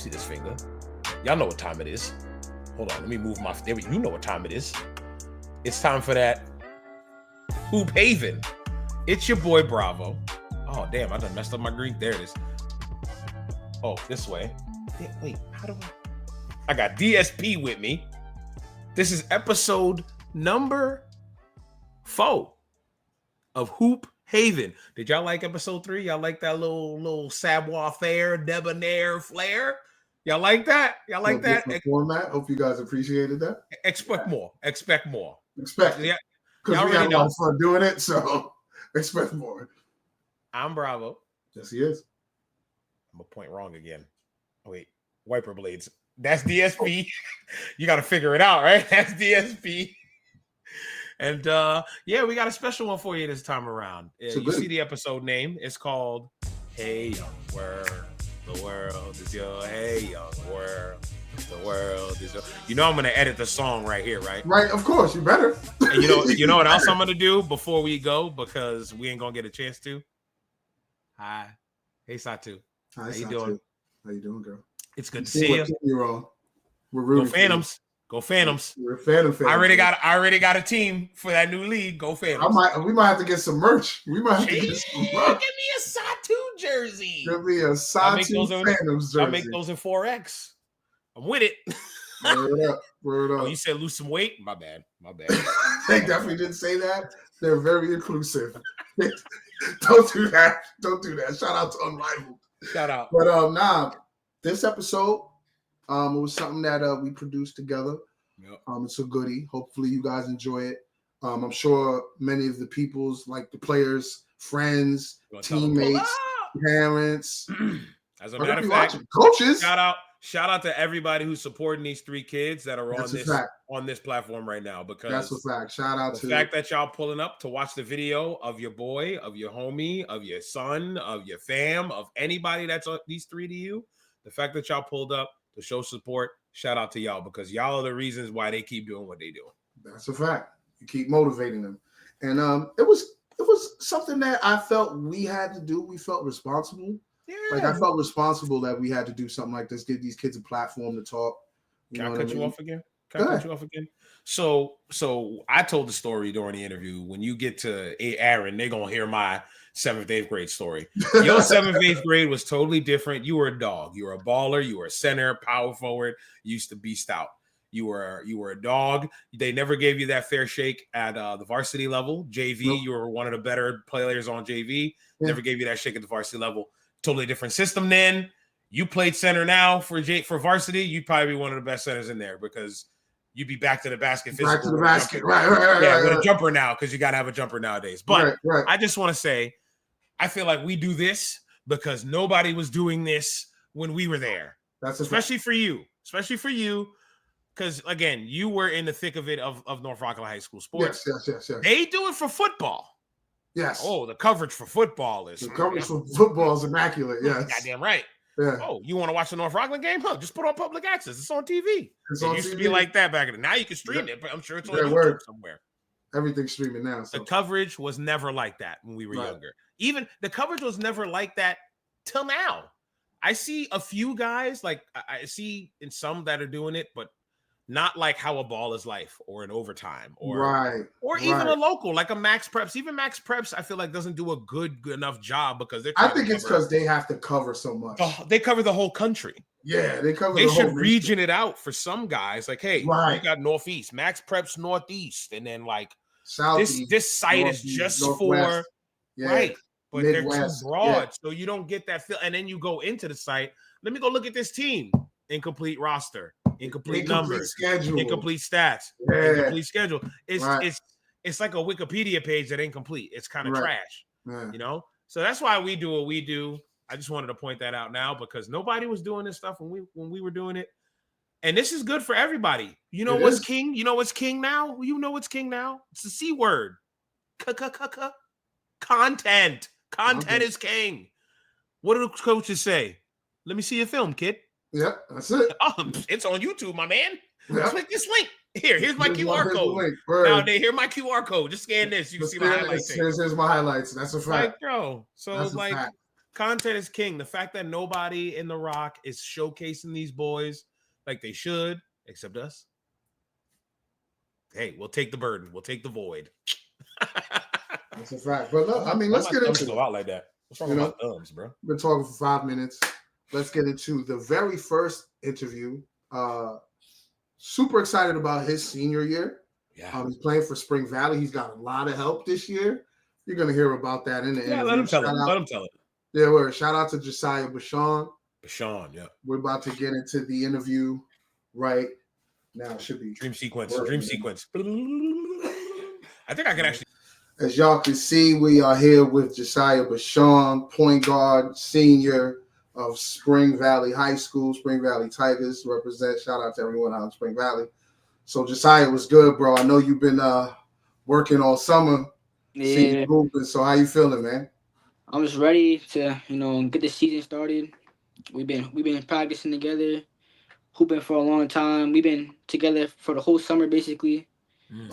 see this finger. Y'all know what time it is. Hold on, let me move my. There, you know what time it is. It's time for that Hoop Haven. It's your boy Bravo. Oh damn, I done messed up my Greek. There it is. Oh, this way. Yeah, wait, how do I got DSP with me. This is episode number 4 of Hoop Haven. Did y'all like episode 3? Y'all like that little savoir-faire, debonair flair? Y'all like that? Y'all like that? Format. Hope you guys appreciated that. Expect more. Expect more. Expect it. Yeah, because we had a lot of fun doing it, so expect more. I'm Bravo. Yes, he is. I'm a point wrong again. Oh, wait, wiper blades. That's DSP. You got to figure it out, right? That's DSP. And yeah, we got a special one for you this time around. You see the episode name. It's called Hey Young World. The world is your hey young world. The world is your. You know I'm gonna edit the song right here, right? Right, of course, you better. And you know what else I'm gonna do before we go, because we ain't gonna get a chance to. Hi. Hey Satu. Hi, How you Satu. doing? How you doing, girl? It's good to see you. You're on. We're rooting. Go Phantoms. Go Phantoms. We're a fan of Phantoms. I already got a team for that new league. Go Phantoms. We might have to get some merch. We might have to get some merch. Give me a Satu jersey. Give me a Satu Phantoms jersey. I'll make those in 4X. I'm with it. Word up. Oh, you said lose some weight? My bad. They definitely didn't say that. They're very inclusive. Don't do that. Don't do that. Shout out to Unrivaled. Shout out. But this episode, it was something that we produced together. Yep. It's a goodie. Hopefully you guys enjoy it. I'm sure many of the people's, like the players, friends, teammates, parents, as a matter of fact, coaches. Shout out to everybody who's supporting these 3 kids that are on this platform right now. Because that's a fact. Shout out to the fact that y'all pulling up to watch the video of your boy, of your homie, of your son, of your fam, of anybody that's on these 3 to you. The fact that y'all pulled up to show support, shout out to y'all, because y'all are the reasons why they keep doing what they do. That's a fact. You keep motivating them. And it was something that I felt we had to do. We felt responsible. Yeah. Like I felt responsible that we had to do something like this, give these kids a platform to talk. Can I cut you off again? So I told the story during the interview. When you get to Aaron, they're gonna hear my 7th, 8th grade story. Your 7th, 8th grade was totally different. You were a dog. You were a baller. You were a center, power forward. You used to beast out. You were a dog. They never gave you that fair shake at the varsity level. JV, nope. You were one of the better players on JV. Yeah. Never gave you that shake at the varsity level. Totally different system then. You played center now for varsity. You'd probably be one of the best centers in there, because you'd be back to the basket. Back to the basket. Right. With a jumper now, because you got to have a jumper nowadays. But right. I just want to say, I feel like we do this because nobody was doing this when we were there. That's especially for you. Because, again, you were in the thick of it of North Rockland High School sports. Yes. They do it for football. Yes. Oh, the coverage for football is... The coverage for football is immaculate, yes. Goddamn right. Yeah. Oh, you want to watch the North Rockland game? Huh, just put on public access. It's on TV. It used to be like that back in the... Now you can stream it, but I'm sure it's on YouTube somewhere. Everything's streaming now. So. The coverage was never like that when we were younger. Even the coverage was never like that till now. I see a few guys, like I see in some that are doing it, but not like how a ball is life or an overtime or even a local, like a Max Preps. Even Max Preps, I feel like doesn't do a good enough job because I think it's because they have to cover so much. They cover the whole country. Yeah, they cover. They should region it out for some guys. Like, hey, we got Northeast, Max Preps Northeast, and then like Southeast, this site is just for right, but Midwest, they're too broad, so you don't get that feel. And then you go into the site. Let me go look at this team. Incomplete roster. Incomplete numbers, schedule. Incomplete stats, incomplete schedule. It's like a Wikipedia page that ain't complete. It's kind of trash, you know. So that's why we do what we do. I just wanted to point that out now because nobody was doing this stuff when we were doing it, and this is good for everybody. You know what's king? You know what's king now? You know what's king now? It's the C word. Content. Content is king. What do the coaches say? Let me see your film, kid. Yep, that's it. Oh, it's on YouTube, my man. Yep. Click this link. Here's my QR code. Now, here's my QR code. Just scan this. You can see my highlights. Here's my highlights. That's a fact. Like, bro. So, like, content is king. The fact that nobody in The Rock is showcasing these boys like they should, except us. Hey, we'll take the burden. We'll take the void. That's a fact. But look, I mean, let's get into go out like that. What's wrong with my thumbs, bro? We've been talking for 5 minutes. Let's get into the very first interview. Super excited about his senior year. Yeah. He's playing for Spring Valley. He's got a lot of help this year. You're going to hear about that in the interview. Let him tell it. Let him tell it. Yeah, we're shout out to Josiah Bishun. Yeah. We're about to get into the interview right now. It should be dream sequence. I think I can actually. As y'all can see, we are here with Josiah Bishun, point guard, senior of Spring Valley High School, Spring Valley Tigers represent. Shout out to everyone out in Spring Valley. So Josiah, was good, bro. I know you've been working all summer. Yeah. So how you feeling, man? I'm just ready to, get the season started. We've been practicing together, hooping for a long time. We've been together for the whole summer, basically.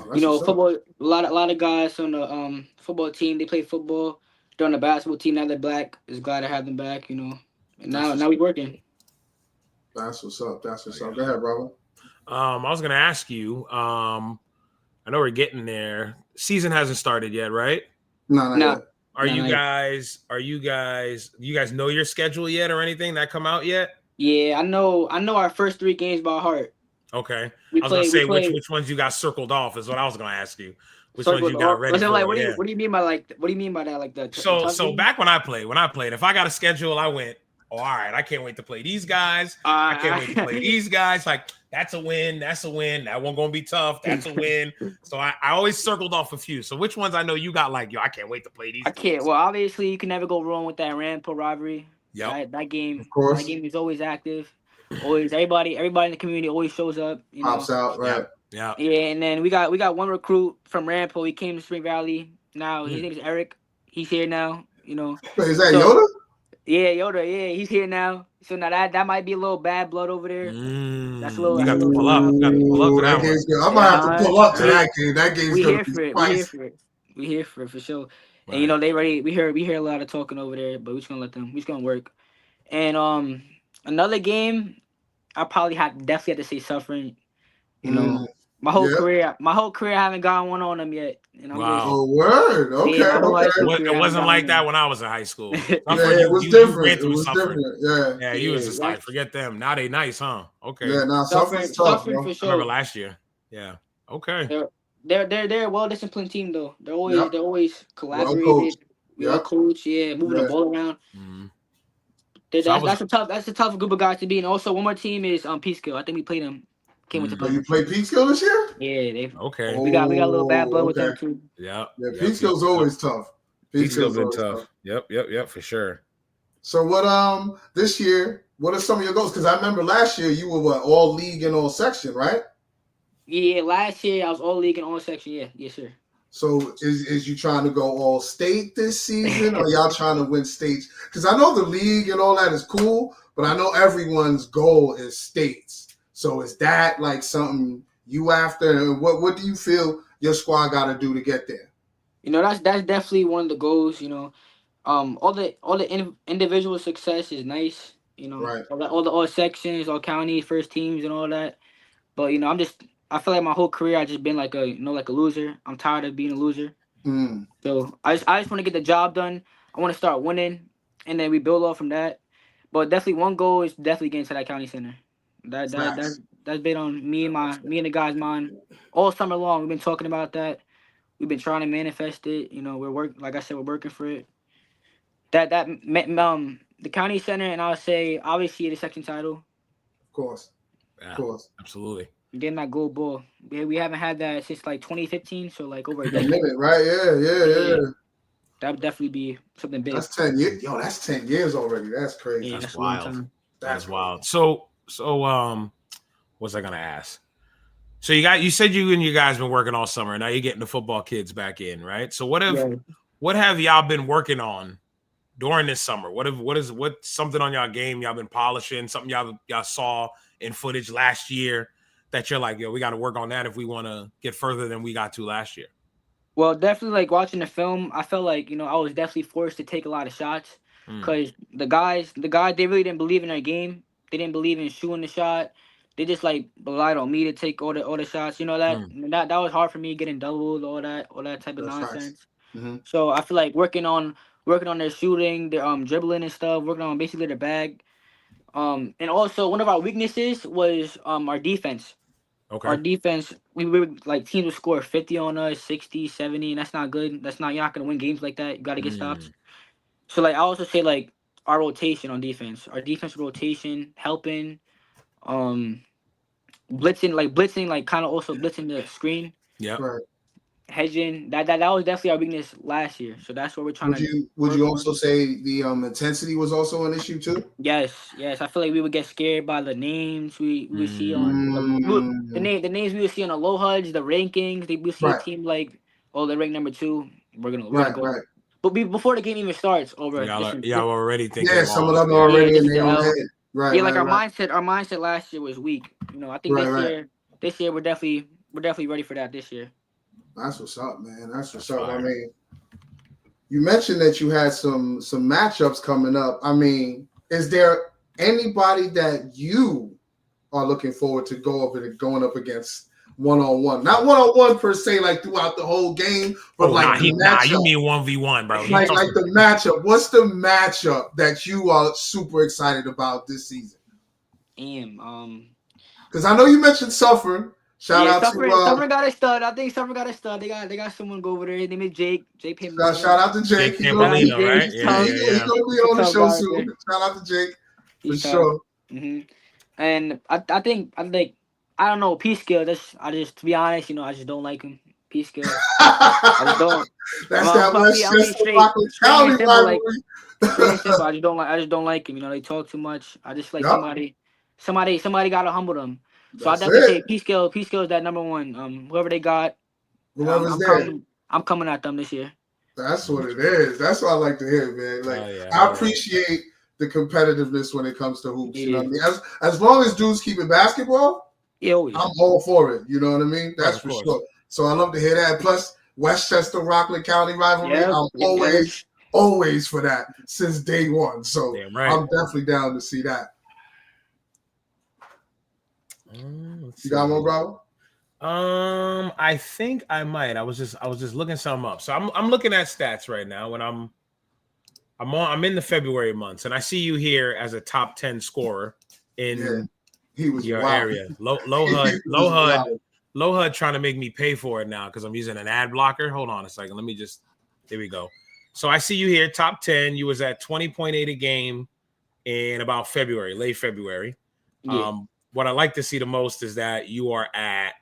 Football. A lot of guys on the football team, they play football. They're on the basketball team. Now they're back. It's glad to have them back. And now we working. That's what's up. Go ahead, Bravo. I was gonna ask you. I know we're getting there. Season hasn't started yet, right? No. Do you guys know your schedule yet or anything that come out yet? Yeah, I know our first 3 games by heart. Okay. I was gonna say which ones you got circled off is what I was gonna ask you. Which ones you got ready for? Like, what do you mean by that? Like the so back when I played, if I got a schedule, I went, all right, I can't wait to play these guys. I can't wait to play these guys. Like, that's a win. That's a win. That one gonna be tough. That's a win. So I always circled off a few. So which ones I know you got like, I can't wait to play these. I can't. Well, obviously you can never go wrong with that Rampo rivalry. Yeah. That game. Of course. That game is always active. Always everybody in the community always shows up. Pops out, right? Yeah. Yeah, and then we got one recruit from Rampo. He came to Spring Valley. Now his name is Eric. He's here now. Wait, is that Yoda? Yeah, Yoda. Yeah, he's here now. So now that might be a little bad blood over there. That's a little. You got to pull up. You got to pull up to that one. I'm gonna have to pull up to that game. That game's gonna be spicy. We here for it for sure. Right. And they ready. We hear a lot of talking over there, but we're just gonna let them. We're just gonna work. And another game, I probably definitely have to say suffering. My whole career, I haven't gotten one on them yet. Wow. Word. Okay. Yeah, it wasn't like that when I was in high school. It was different. It was different. Yeah, you was just like, forget them. Now they nice, huh? Okay. Yeah, now suffering's tough, bro. For sure. I remember last year. Yeah. Okay. They're a well-disciplined team though. They're always collaborated. Well coached. Yeah, moving the ball around. Mm-hmm. That's a tough group of guys to be. And also one more team is Peekskill. I think we played them. You played Peekskill this year? Yeah, okay. We got a little bad blood with them too. Yeah. Peekskill's always tough. Peekskill's been tough. Yep, for sure. So what this year, what are some of your goals? Because I remember last year you were all league and all section, right? Yeah, last year I was all league and all section, yeah. Yes, sir. So is you trying to go all state this season, or y'all trying to win states? Because I know the league and all that is cool, but I know everyone's goal is states. So is that like something you after? And what do you feel your squad got to do to get there? That's definitely one of the goals. All the individual success is nice. Right. All sections, all county first teams, and all that. But I feel like my whole career I just been like a loser. I'm tired of being a loser. So I just want to get the job done. I want to start winning, and then we build off from that. But definitely one goal is definitely getting to that county center. That's been on me and the guys' mind all summer long. We've been talking about that. We've been trying to manifest it. Like I said, we're working for it. The county center, and I'll say obviously the section title. Of course. Yeah, of course. Absolutely. Getting that gold ball. We haven't had that since like 2015, so like over a decade. Right? Yeah. That would definitely be something big. That's 10 years. Yo, that's 10 years already. That's crazy. Yeah, that's wild. That's wild. So what's I gonna ask? So you said you and you guys been working all summer. Now you're getting the football kids back in, right? So what have y'all been working on during this summer? What's something on y'all game y'all been polishing? Something y'all saw in footage last year that you're like, we got to work on that if we want to get further than we got to last year? Well, definitely like watching the film, I felt like I was definitely forced to take a lot of shots. because the guys, they really didn't believe in their game. They didn't believe in shooting the shot. They just like relied on me to take all the shots. You know that was hard for me getting doubles, all that type of nonsense. So I feel like working on their shooting, their dribbling and stuff, working on basically their bag. And also one of our weaknesses was our defense. Okay. Our defense, we were like teams would score 50 on us, 60, 70, and that's not good. You're not gonna win games like that. You gotta get stops. So like I also say like our rotation on defense. Our defensive rotation, helping, blitzing, like kind of also blitzing the screen. Yeah. Right. Hedging. That was definitely our weakness last year. So that's what we're trying to. Would you also say the intensity was also an issue too? Yes. I feel like we would get scared by the names we would see on the names we would see on the low HUDs, the rankings. We would see a team like, oh, they're ranked number 2. We're gonna go. Right. But before the game even starts, over y'all already thinking. Yeah, some of them are already in their own head. Right. Yeah, like our mindset last year was weak. You know, I think this year we're definitely ready for that this year. That's what's up, man. That's what's up. I mean, you mentioned that you had some matchups coming up. I mean, is there anybody that you are looking forward to going up against one-on-one? Not one-on-one per se, like throughout the whole game, but you mean 1v1, bro. Like the matchup. What's the matchup that you are super excited about this season? Because I know you mentioned Suffer. Shout out Suffer, to Suffer got a stud. I think Suffer got a stud. They got someone go over there. His name is Jake. Jake Pimble. Shout out to Jake. He's gonna be on the show soon. Shout out to Jake for sure. And I think I don't know, P skill. I just to be honest, you know, I just don't like him. P skill. I just don't. That's that Westchester Rockland County rivalry. I just don't like him. You know, they talk too much. I just like somebody gotta humble them. So I definitely say P skill is that number 1. Whoever they got, I'm coming at them this year. That's what it is. That's what I like to hear, man. Like I appreciate the competitiveness when it comes to hoops. You know what I mean? As long as dudes keep it basketball, I'm all for it. You know what I mean? That's for sure. So I love to hear that. Plus Westchester Rockland County rivalry. I'm always for that since day one. So I'm definitely down to see that. You got one, bro? I think I might. I was just looking something up. So I'm looking at stats right now when I'm in the February months, and I see you here as a top 10 scorer in your area. Low HUD trying to make me pay for it now because I'm using an ad blocker. Hold on a second. Let me just. Here we go. So I see you here, top 10. You was at 20.8 a game in about February, late February. Yeah. What I like to see the most is that you are at,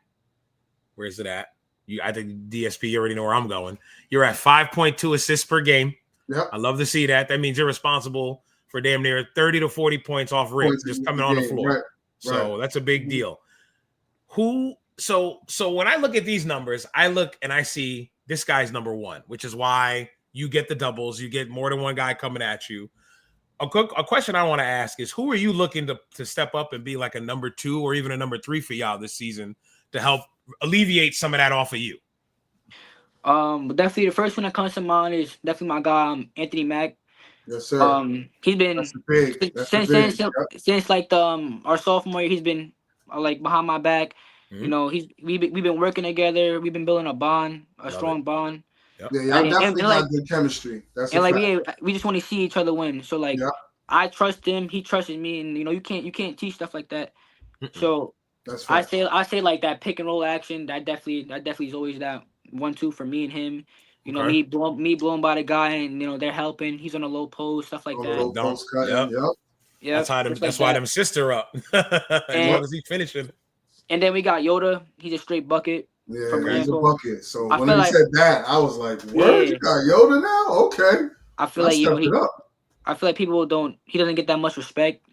where is it at? I think DSP, you already know where I'm going. You're at 5.2 assists per game. Yep. I love to see that. That means you're responsible for damn near 30 to 40 points off rip, just coming on the floor. So that's a big deal. So when I look at these numbers, I look and I see this guy's number 1, which is why you get the doubles. You get more than one guy coming at you. A question I want to ask is, who are you looking to step up and be like a number 2 or even a number 3 for y'all this season to help alleviate some of that off of you? Definitely the first one that comes to mind is definitely my guy, Anthony Mack. Yes, sir. He's been since like our sophomore year. He's been like behind my back. You know, we've been working together. We've been building a strong bond. Yep. Yeah, y'all definitely got good chemistry. That's and we just want to see each other win. So like, I trust him, he trusted me, and you know, you can't teach stuff like that. So I say like that pick and roll action. That definitely is always that 1-2 for me and him. You know, me blowing by the guy, and you know they're helping. He's on a low post, stuff like that. Low post cut. Yeah, that's why them sister up. As long as he's finishing. And then we got Yoda. He's a straight bucket. Yeah, he's a bucket. So when he said that, I was like, "What? You got Yoda now? Okay." I feel like I feel like people he doesn't get that much respect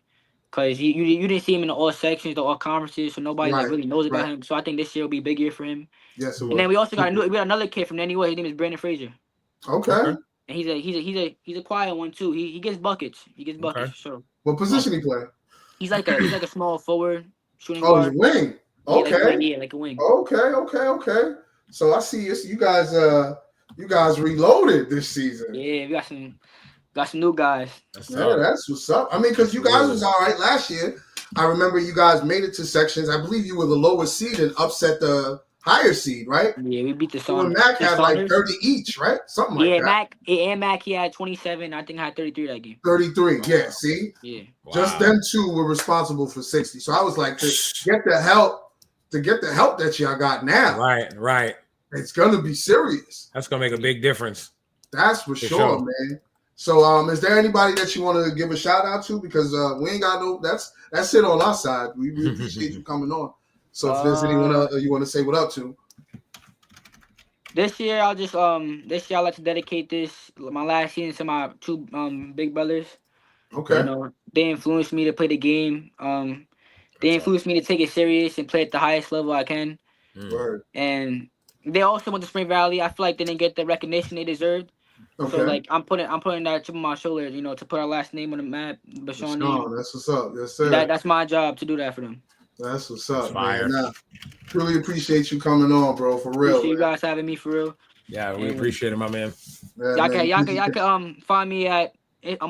because you didn't see him in the all sections, the all conferences, so nobody like really knows about him. So I think this year will be a big year for him. Yes, it will. And then we also got another kid from NUA. His name is Brandon Frazier. Okay. And he's a quiet one too. He gets buckets. For sure. What position he play? He's like a small forward shooting guard. Oh, he's a wing. Okay. Like a wing. Okay. So I see you guys reloaded this season. Yeah, we got Got some new guys. That's what's up. I mean, because you guys was all right last year. I remember you guys made it to sections. I believe you were the lowest seed and upset the higher seed, right? Yeah, we beat the Saunders. Mac had like 30 each, right? Something like that. Mac, he had 27. I think I had 33 that game. 33, yeah. See? Yeah. Wow. Just them two were responsible for 60. So I was like, to get the help that y'all got now. Right. It's gonna be serious. That's gonna make a big difference. That's for sure, man. So, is there anybody that you want to give a shout out to? Because we ain't got no. That's it on our side. We really appreciate you coming on. So, if there's anyone you want to say what up to, this year I'd like to dedicate my last season to my two big brothers. Okay. You know, they influenced me to play the game. They influenced me to take it serious and play at the highest level I can. Word. And they also went to Spring Valley. I feel like they didn't get the recognition they deserved. Okay. So like I'm putting that chip on my shoulder, you know, to put our last name on the map, Bishun name. That's what's up. Yes, sir. That's my job to do that for them. That's what's up, man. Nah, truly appreciate you coming on, bro. For real. Appreciate you guys having me for real. Yeah, we appreciate it, my man. Y'all can find me on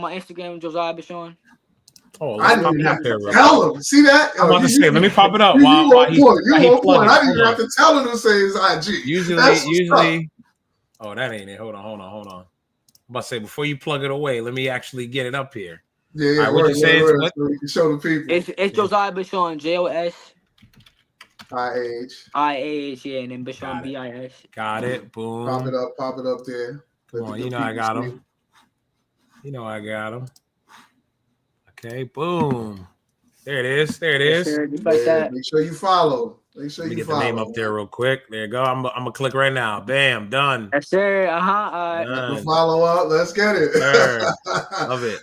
my Instagram, Josiah Bishun. Oh, I didn't have to tell him. See that? I'm about to say, let me pop it up. You on point. I didn't even have to tell him to say his IG. Usually. Oh, that ain't it. Hold on. I'm about to say, before you plug it away, let me actually get it up here. Yeah. Right, what you say? So you can show the people. It's Josiah Bishun, JOSIAH, yeah, and then Bishun BIS. Got it. Boom. Pop it up there. Come on, I got him. I got him. Okay, boom. There it is. Yes, sir, just like that. Make sure you follow. Let me get the name up there real quick. There you go. I'm gonna click right now. Bam, done. Yes, sir. Done. Follow up. Let's get it. Love it.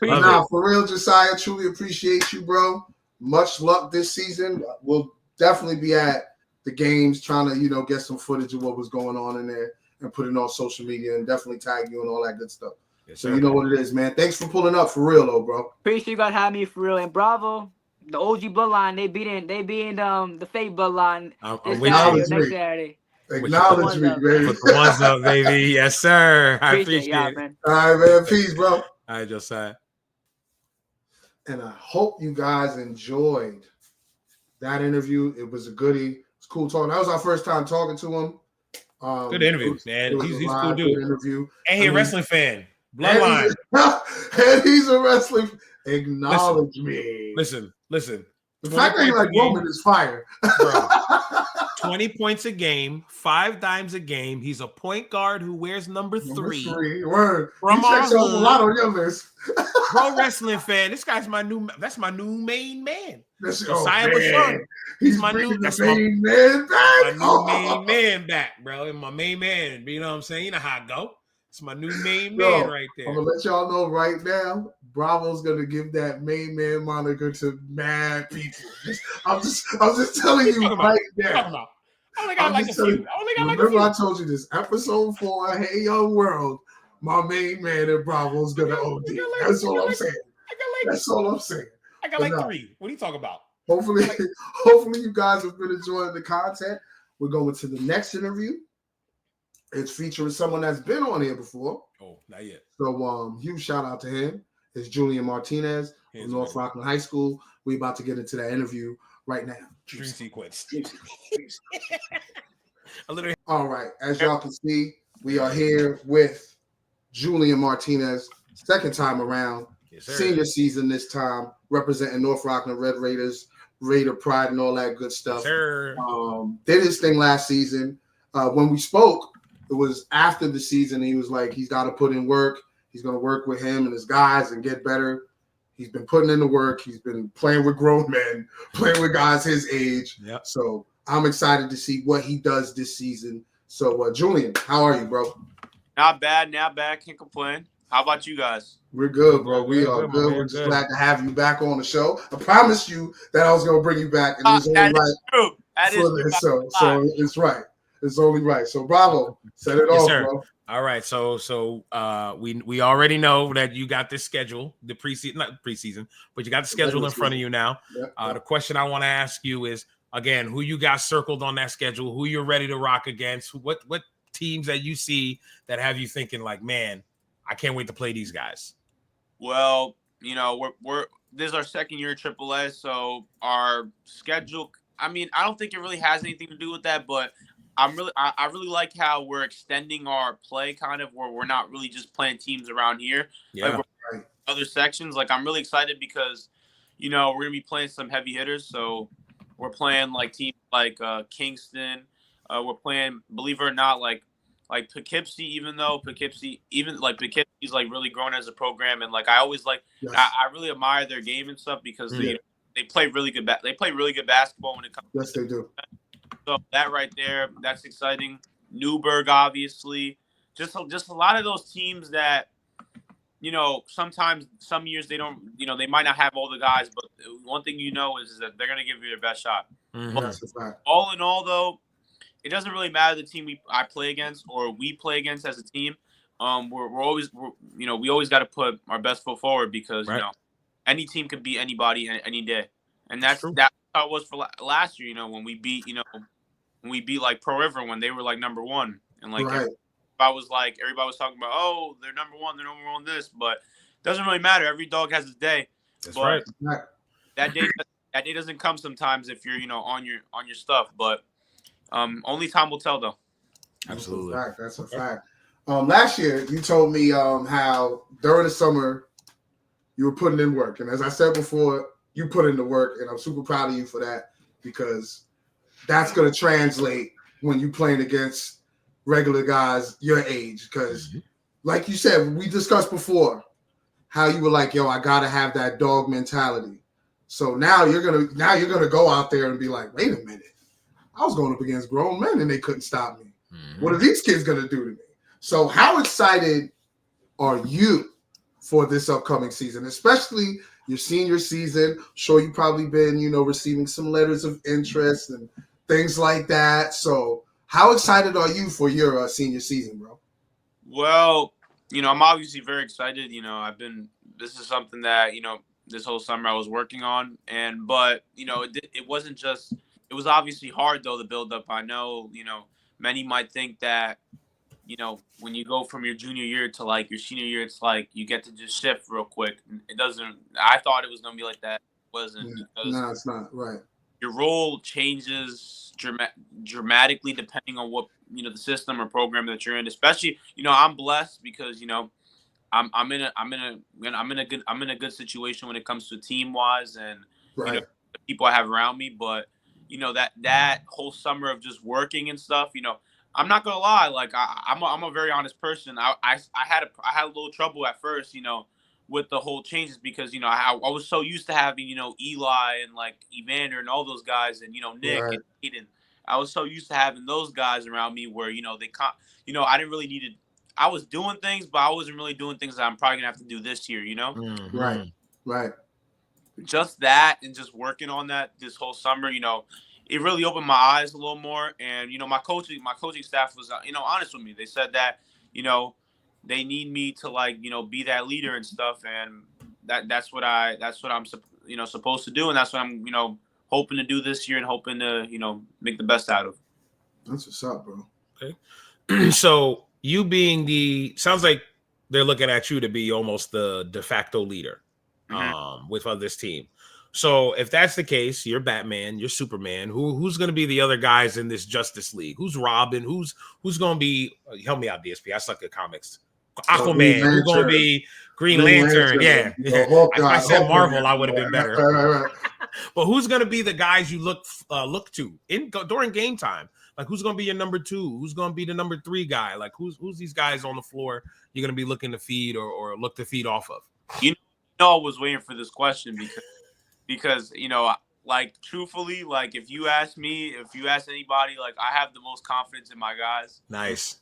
For real, Josiah, truly appreciate you, bro. Much luck this season. We'll definitely be at the games trying to, get some footage of what was going on in there and put it on social media and definitely tag you and all that good stuff. Yes, so you know what it is, man. Thanks for pulling up for real, though, bro. Appreciate you guys having me for real. And Bravo, the OG bloodline, they beating the fake bloodline. Next Saturday. Acknowledge me, baby. Put the ones up, baby. Yes, sir. I appreciate it. Man. All right, man. Peace, bro. All right, Josiah. And I hope you guys enjoyed that interview. It was a goodie. It's cool talking. That was our first time talking to him. Good interview, man. He's a cool dude. Interview. And he's a wrestling fan. Bloodline. And he's a wrestling. Acknowledge me. Listen. The fact that you like Roman is fire. Bro, 20 points a game, 5 dimes a game. He's a point guard who wears number 3. Word. From he checks off a lot on your list. Pro wrestling fan. This guy's my new main man. Josiah Bishun. He's my new main man back. My new main man back, bro. And my main man. You know what I'm saying? You know how I go. It's my new main man right there. I'm gonna let y'all know right now. Bravo's gonna give that main man moniker to mad people. I'm just telling you right now. I only got like a few. Remember, I told you this episode 4. Hey, young world, my main man at Bravo's gonna OD. That's all I'm saying. That's all I'm saying. I got like 3. What are you talking about? Hopefully, you guys have been enjoying the content. We're going to the next interview. It's featuring someone that's been on here before. Oh, not yet. So, huge shout out to him. It's Julian Martinez from North Rockland High School. We're about to get into that interview right now. Dream sequence. All right. As y'all can see, we are here with Julian Martinez, second time around. Yes, senior season this time, representing North Rockland Red Raiders, Raider pride and all that good stuff. Yes, did his thing last season. When we spoke, it was after the season. He was like, he's got to put in work. He's going to work with him and his guys and get better. He's been putting in the work. He's been playing with grown men, playing with guys his age. Yep. So I'm excited to see what he does this season. So, Julian, how are you, bro? Not bad. Can't complain. How about you guys? We're good, bro. We are good. We're just glad to have you back on the show. I promised you that I was going to bring you back. And it was only right. That is true. So it's right. It's only right. So Bravo, set it off, bro. All right. So we already know that you got this schedule, the preseason, not preseason, but you got the schedule in front of you now. Yep. The question I want to ask you is, again, who you got circled on that schedule, who you're ready to rock against, what teams that you see that have you thinking like, man, I can't wait to play these guys. Well, we're this is our second year at AAA, so our schedule. I mean, I don't think it really has anything to do with that, but I really like how we're extending our play, kind of where we're not really just playing teams around here, like we're other sections. Like I'm really excited because, we're gonna be playing some heavy hitters. So we're playing like teams like Kingston. We're playing, believe it or not, like Poughkeepsie, even though Poughkeepsie's like really grown as a program, and like I always I really admire their game and stuff because they play really good. They play really good basketball when it comes. Yes, they do. So that right there, that's exciting. Newburgh, obviously, just a lot of those teams that sometimes some years they don't, they might not have all the guys, but one thing is that they're gonna give you their best shot. Mm-hmm. That's a fact. All in all, though, it doesn't really matter the team I play against or we play against as a team. We always got to put our best foot forward because any team can beat anybody any day, and that's how it was for last year. When we beat like Pro River when they were like number one, and like everybody was talking about, oh, they're number one this, but it doesn't really matter. Every dog has his day. That's right. That day doesn't come sometimes if you're on your stuff, but. Only time will tell, though. Absolutely. That's a fact. Last year, you told me how during the summer you were putting in work. And as I said before, you put in the work, and I'm super proud of you for that because that's going to translate when you playing against regular guys your age. Because like you said, we discussed before how you were like, yo, I got to have that dog mentality. So now you're gonna go out there and be like, wait a minute. I was going up against grown men and they couldn't stop me. Mm-hmm. What are these kids going to do to me? So how excited are you for this upcoming season, especially your senior season? I'm sure you've probably been, receiving some letters of interest and things like that. So how excited are you for your senior season, bro? Well, I'm obviously very excited. This is something that, this whole summer I was working on. But it wasn't just, it was obviously hard, though, the build up. I know, many might think that, when you go from your junior year to like your senior year, it's like you get to just shift real quick. It doesn't. I thought it was going to be like that. It wasn't. Because no, it's not. Right. Your role changes dramatically depending on what, the system or program that you're in. Especially, I'm blessed because, I'm in a good situation when it comes to team wise and the people I have around me. But that whole summer of just working and stuff, I'm not gonna lie, like I'm a very honest person. I had a little trouble at first, with the whole changes because I was so used to having Eli and like Evander and all those guys and Nick and Aiden. I was so used to having those guys around me where I didn't really need to. I was doing things, but I wasn't really doing things that I'm probably gonna have to do this year. Right. Just that and just working on that this whole summer, it really opened my eyes a little more. And, my coaching staff was, honest with me. They said that, they need me to like, be that leader and stuff. And that's what I'm, supposed to do. And that's what I'm, hoping to do this year and hoping to, make the best out of. That's what's up, bro. Okay. So you being sounds like they're looking at you to be almost the de facto leader. With this team. So if that's the case, you're Batman, you're Superman. Who's going to be the other guys in this Justice League? Who's Robin? Who's going to be? Help me out, DSP. I suck at comics. Aquaman. Who's going to be Green Lantern? Yeah. If I said Marvel, I would have been better. Right. But who's going to be the guys you look to during game time? Like who's going to be your number 2? Who's going to be the number 3 guy? Like who's these guys on the floor you're going to be looking to feed or look to feed off of? I was waiting for this question because like truthfully, like if you ask anybody, like I have the most confidence in my guys. Nice.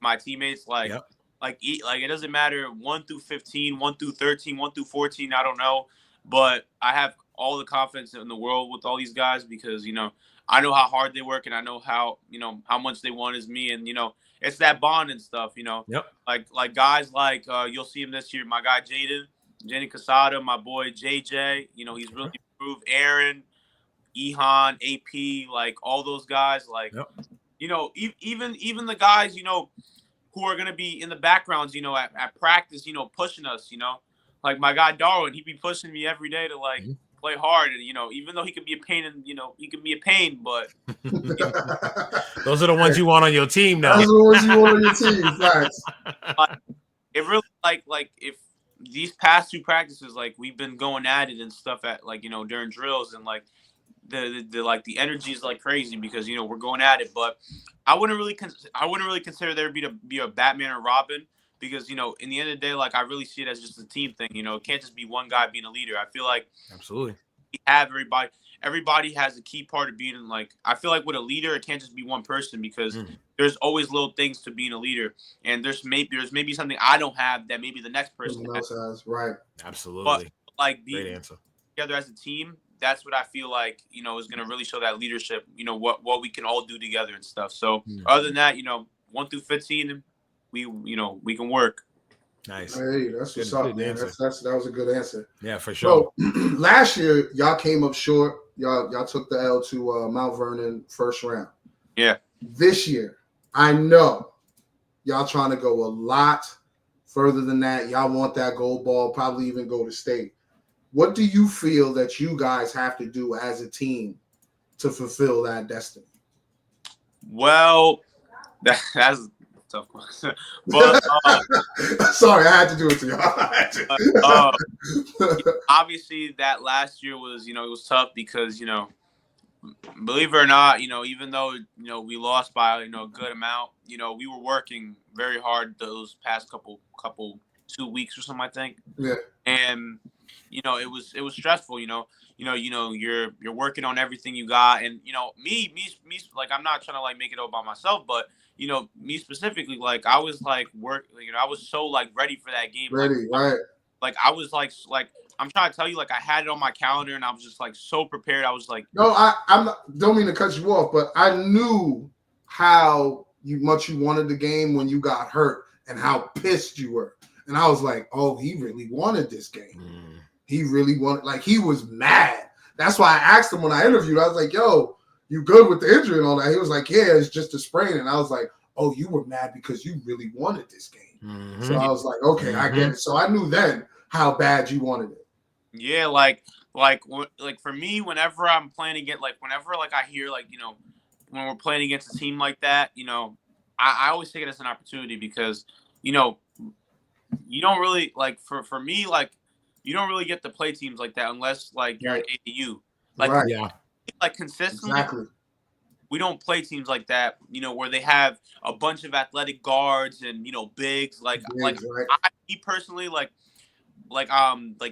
My teammates, like it doesn't matter 1 through 15, 1 through 13, 1 through 14. I don't know, but I have all the confidence in the world with all these guys because I know how hard they work and I know how much they want is me and it's that bond and stuff. Like guys like you'll see him this year. My guy Jaden Casada, my boy JJ, he's really improved. Aaron, Ehan, AP, like all those guys, like even the guys, who are gonna be in the backgrounds, at practice, pushing us, like my guy Darwin, he be pushing me every day to like play hard, and even though he could be a pain, and he could be a pain, but those are the ones you want on your team now. Those are the ones you want on your team, facts. It really like if these past 2 practices, like we've been going at it and stuff at like during drills, and like the energy is like crazy because we're going at it, but I wouldn't really consider there to be a Batman or Robin, because in the end of the day, like I really see it as just a team thing. It can't just be one guy being a leader. I feel like absolutely we have everybody has a key part of being, like, I feel like with a leader, it can't just be one person, because there's always little things to being a leader, and there's maybe something I don't have that maybe the next person has. Right. Absolutely. But like great answer. Together as a team, that's what I feel like is going to really show that leadership. What we can all do together and stuff. So other than that, 1 through 15, we can work. Nice. Hey, that's what's up, man. That was a good answer. Yeah, for sure. So, last year, y'all came up short. Y'all took the L to Mount Vernon first round. Yeah. This year, I know y'all trying to go a lot further than that. Y'all want that gold ball, probably even go to state. What do you feel that you guys have to do as a team to fulfill that destiny? Well, that's tough question. But sorry, I had to do it to y'all. Obviously, that last year was, it was tough because, believe it or not, even though, we lost by, a good amount, we were working very hard those past couple 2 weeks or something, I think. Yeah. And, it was stressful, you're working on everything you got. And, me, like, I'm not trying to like make it all by myself, but me specifically, like I was like I was so like ready for that game. Ready, like, right? Like I was like I'm trying to tell you, like I had it on my calendar and I was just like so prepared. I was like, no, don't mean to cut you off, but I knew how much you wanted the game when you got hurt and how pissed you were, and I was like, oh, he really wanted this game. He really wanted, like he was mad. That's why I asked him when I interviewed. I was like, yo, you good with the injury and all that? He was like, yeah, it's just a sprain. And I was like, oh, you were mad because you really wanted this game. So I was like, okay, I get it. So I knew then how bad you wanted it. Yeah, like for me, whenever I'm playing against, whenever I hear when we're playing against a team like that, I always take it as an opportunity because you don't really for me you don't really get to play teams like that unless you're an AAU. Right. Yeah. Consistently, exactly. We don't play teams like that, where they have a bunch of athletic guards and bigs. Right. Me personally,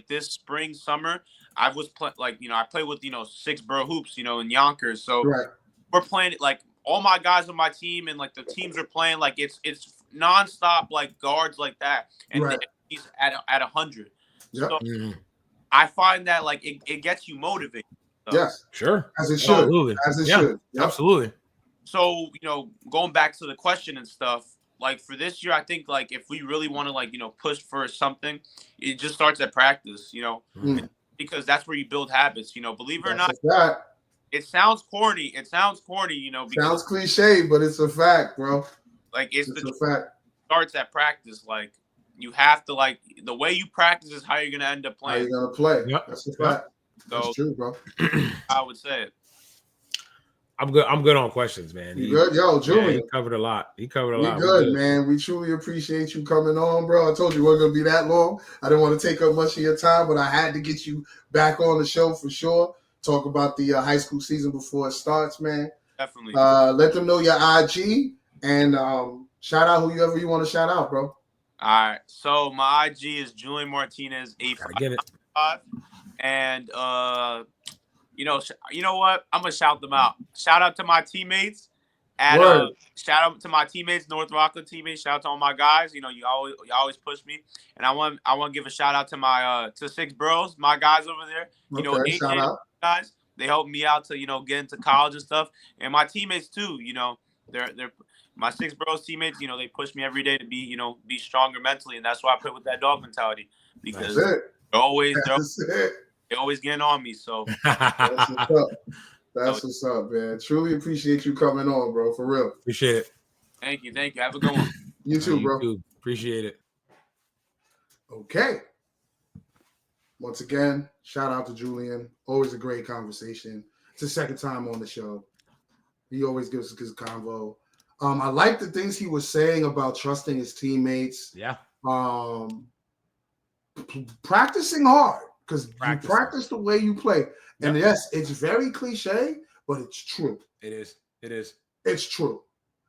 this spring summer, I was I play with 6 borough hoops, in Yonkers. So we're playing all my guys on my team and the teams are playing it's nonstop guards like that, and he's at 100. Yep. So I find that it gets you motivated. So. Yes, sure, as it should. Absolutely. As it should. Yep. Absolutely. So going back to the question and stuff, for this year, I think if we really want to push for something, it just starts at practice, because that's where you build habits. Believe it or not, it sounds corny. It sounds corny, because sounds cliche, but it's a fact, bro. It's a fact. Starts at practice. You have to the way you practice is how you're gonna end up playing. How you're gonna play. Yep. That's a fact. So, that's true, bro. I would say it. I'm good on questions, man. You good? Yo, Julian. Yeah, he covered a lot. We good, man. We truly appreciate you coming on, bro. I told you it wasn't going to be that long. I didn't want to take up much of your time, but I had to get you back on the show for sure. Talk about the high school season before it starts, man. Definitely. Let them know your IG and shout out whoever you want to shout out, bro. All right. So my IG is Julian Martinez 855. And you know what? I'm gonna shout them out. Shout out to my teammates. Shout out to my teammates, North Rockland teammates. Shout out to all my guys. You always push me. And I want to give a shout out to my to 6 bros, my guys over there. Shout out. Guys. They helped me out to get into college and stuff. And my teammates too. They're my 6 bros teammates. They push me every day to be be stronger mentally, and that's why I play with that dog mentality because they're always getting on me. So that's what's up. That's what's up, man. Truly appreciate you coming on, bro. For real. Appreciate it. Thank you. Have a good one. You too, bro. You too. Appreciate it. Okay. Once again, shout out to Julian. Always a great conversation. It's the second time on the show. He always gives us good convo. I like the things he was saying about trusting his teammates. Yeah. Practicing hard because you practice the way you play. And yes, it's very cliche, but it's true. It is. It's true.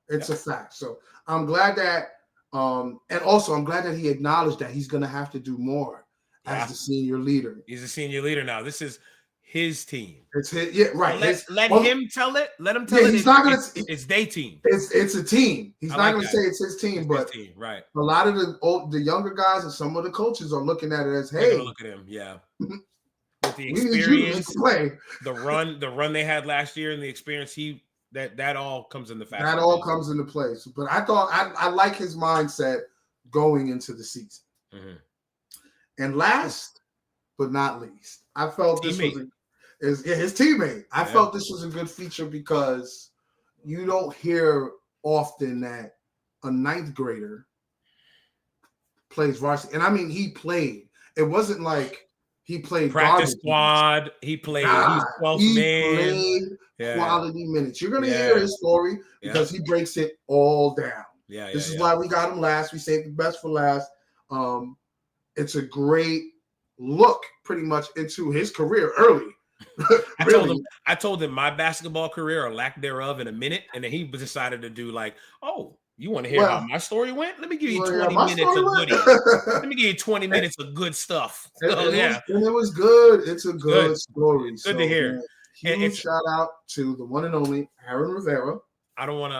It's a fact. So I'm glad that, and also I'm glad that he acknowledged that he's going to have to do more as the senior leader. He's a senior leader now. This is his team. It's his, right. Let him tell it. Let him tell it. He's not going to. It's their team. It's a team. He's not going to say it's his team, but his team, right. A lot of the younger guys and some of the coaches are looking at it as, hey, look at him, yeah. With the experience, the run they had last year, and the experience that all comes into factor. That all comes into place. But I thought I like his mindset going into the season. Mm-hmm. And last but not least, I felt this was his teammate. I felt this was a good feature because you don't hear often that a ninth grader plays varsity. And I mean, he played. It wasn't like he played practice squad. He played. He played quality minutes. You're gonna hear his story because he breaks it all down. This is why we got him last. We saved the best for last. It's a great look, pretty much, into his career early. I told him my basketball career or lack thereof in a minute, and then he decided to do like, oh, you want to hear how my story went? Let me give you 20 minutes of goodies. Let me give you 20 minutes of good stuff. And it was good. It's a good story. Good to hear. Huge shout out to the one and only Aaron Rivera. I don't want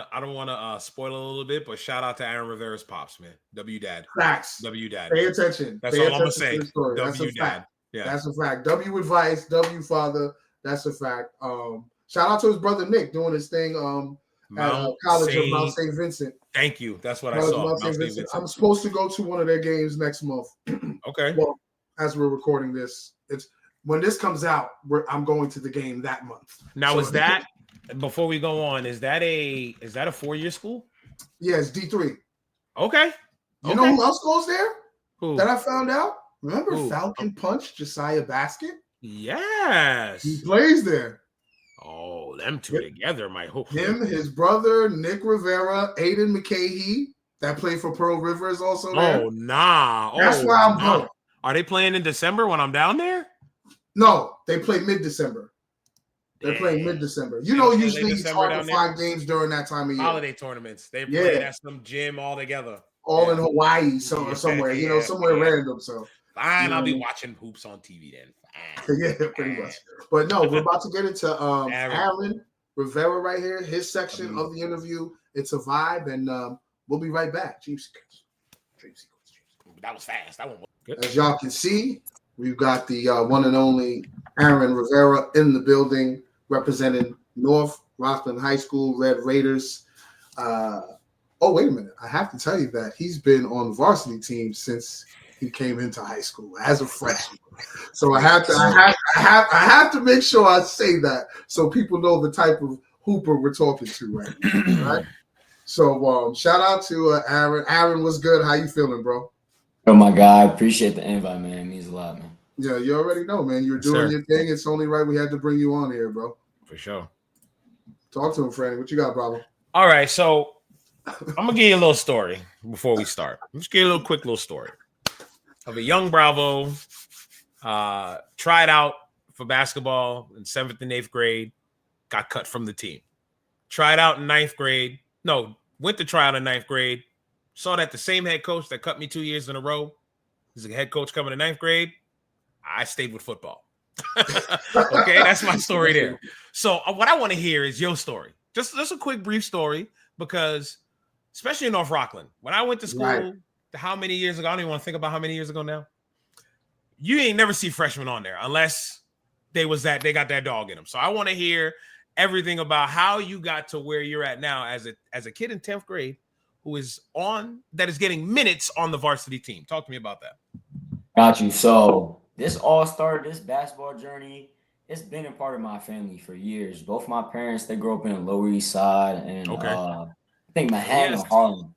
to spoil a little bit, but shout out to Aaron Rivera's pops, man. W Dad. Facts. W Dad. Pay attention. That's all I'm gonna say. W Dad. Yeah, that's a fact. W advice. W father. That's a fact. Shout out to his brother Nick doing his thing. At college of Mount St. Vincent. Thank you. That's what I saw. Mount St. Vincent. I'm supposed to go to one of their games next month. Okay. Well, as we're recording this, it's when this comes out. I'm going to the game that month. Now, is that? Before we go on, is that a 4-year school? Yeah, it's D3. Okay. You know who else goes there? Who? That I found out? Remember Falcon Punch, Josiah Basket? Yes. He plays there. Oh, them two together, my hope. Him, his brother, Nick Rivera, Aiden McCahey, that played for Pearl River is also there. Oh, nah. That's where I'm going. Are they playing in December when I'm down there? No, they play mid-December. They're playing mid-December. You know, usually it's hard to find games during that time of year. Holiday tournaments. They play at some gym all together. All in Hawaii somewhere, somewhere random. So fine, I'll be watching hoops on TV then. Fine. Yeah, pretty much. But no, we're about to get into Aaron Rivera right here, his section of the interview. It's a vibe, and we'll be right back. Dream sequence. That was fast. That one was good. As y'all can see, we've got the one and only Aaron Rivera in the building, representing North Rockland High School Red Raiders. Oh, wait a minute. I have to tell you that he's been on the varsity team since he came into high school as a freshman. So I have to make sure I say that so people know the type of hooper we're talking to right now. Right? So shout out to Aaron. Aaron, what's good? How you feeling, bro? Oh my God, appreciate the invite, man. It means a lot, man. Yeah, you already know, man. You're doing your thing. It's only right we had to bring you on here, bro. For sure. Talk to him, Franny. What you got, brother? All right, so I'm gonna give you a little story before we start. I'm just give you a quick little story of a young Bravo, tried out for basketball in 7th and 8th grade, got cut from the team. Tried out in 9th grade. No, went to try out in 9th grade. Saw that the same head coach that cut me 2 years in a row is a head coach coming to 9th grade. I stayed with football. Okay, that's my story there. So what I want to hear is your story. Just a quick, brief story, because especially in North Rockland, when I went to school, how many years ago? I don't even want to think about how many years ago now. You ain't never see freshmen on there unless they got that dog in them. So I want to hear everything about how you got to where you're at now as a kid in 10th grade who is getting minutes on the varsity team. Talk to me about that. Got you. So this basketball journey, it's been a part of my family for years. Both my parents, they grew up in the Lower East Side and I think Manhattan or Harlem.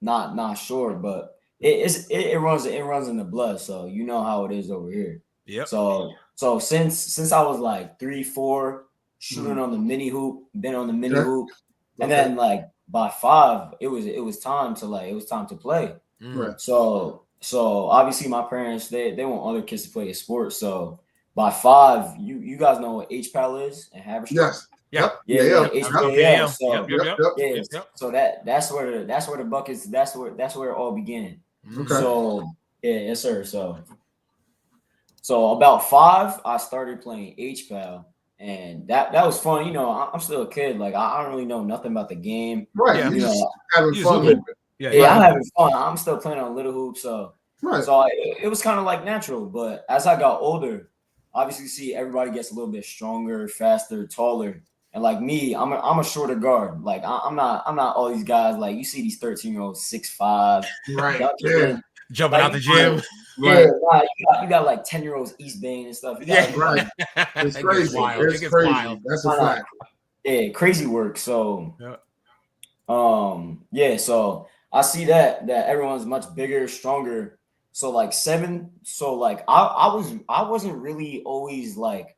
Not sure, but it runs in the blood. So you know how it is over here. Yep. So since I was like 3, 4, shooting on the mini hoop, been on the mini hoop, and then like by 5, it was time to play. Right. So obviously my parents they want other kids to play a sport. So by 5, you guys know what HPAL is and Haverstraw? Yes. Yep. Yeah. HPAL. So, so that's where the buckets that's where it all began. Okay. So yes sir. So about 5, I started playing HPAL, and that was fun. You know, I'm still a kid. Like I don't really know nothing about the game. Right. Yeah. You just having fun with it. Yeah, I'm having fun. I'm still playing on little hoops. So right. So it was kind of like natural. But as I got older, obviously see everybody gets a little bit stronger, faster, taller. And like me, I'm a shorter guard. Like I'm not all these guys. Like you see these 13-year-olds 6'5", right? Yeah. Jumping out the gym. Yeah, you got like 10-year-olds East Bay and stuff. Right. It's crazy. It's crazy. Wild. That's a fact. Yeah, crazy work. So, so I see that everyone's much bigger, stronger. So like 7. So like I wasn't really always like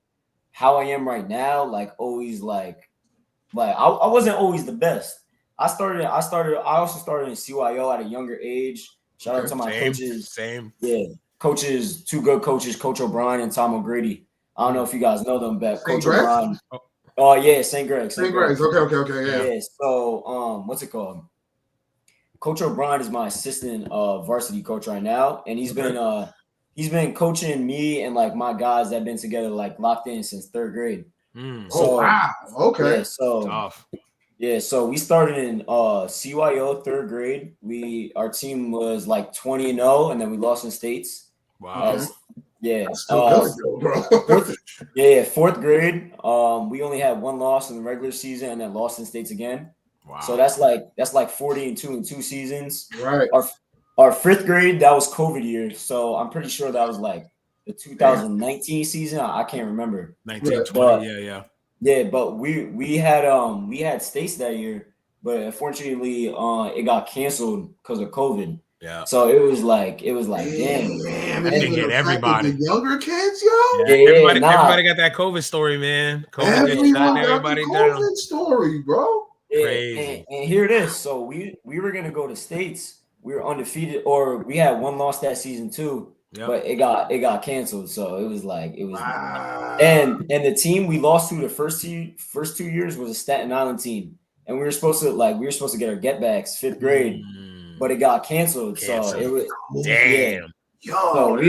how I am right now. Like always like I wasn't always the best. I also started in CYO at a younger age. Shout out to my coaches. Coaches, 2 good coaches, Coach O'Brien and Tom O'Grady. I don't know if you guys know them, but Coach O'Brien. Oh yeah, St. Greg's. St. Greg's. Okay. Yeah. So what's it called? Coach O'Brien is my assistant varsity coach right now, and he's been coaching me and like my guys that have been together like locked in since 3rd grade. So, wow. Okay. Yeah, so we started in CYO 3rd grade. Our team was like 20-0, and then we lost in states. Wow. That's still good, bro. 4th grade. We only had 1 loss in the regular season, and then lost in states again. Wow. So that's like 40-2 in 2 seasons. Right. Our 5th grade, that was COVID year, so I'm pretty sure that was like the 2019 season. I can't remember. 1920. Yeah, but we had states that year, but unfortunately, it got canceled because of COVID. Yeah. So it was like damn. Man, everybody. The younger kids, yo. Everybody got that COVID story, man. Everyone got the COVID story, bro. Crazy. And here it is. So we were gonna go to states. We were undefeated, or we had 1 loss that season too. Yep. But it got canceled, so it was wow. and the team we lost to the first 2 years was a Staten Island team, and we were supposed to get our get backs 5th grade, but it got canceled. So it was damn. Yo, it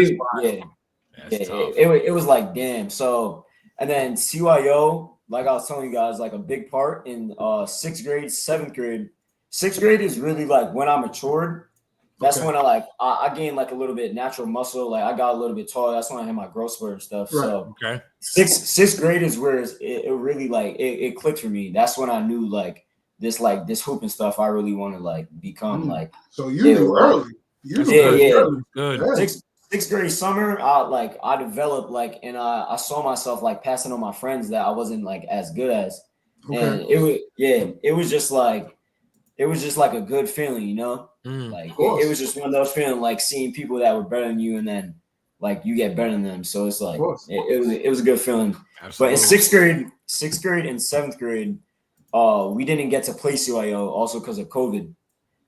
was like damn. So and then CYO, like I was telling you guys, like a big part in 6th grade, 7th grade. 6th grade is really like when I matured. That's when I gained like a little bit natural muscle. Like I got a little bit taller. That's when I had my growth spurt and stuff. Right. So 6th grade is where it really like it clicked for me. That's when I knew like this hoop and stuff. I really want to like become like. So you knew early. Early. Good. 6th grade summer, I developed like, and I saw myself like passing on my friends that I wasn't like as good as, and it was just like a good feeling, you know. Like it was just one of those feeling like seeing people that were better than you, and then like you get better than them. So it's like it was a good feeling. Absolutely. But in 6th grade and 7th grade, we didn't get to play CYO also because of COVID.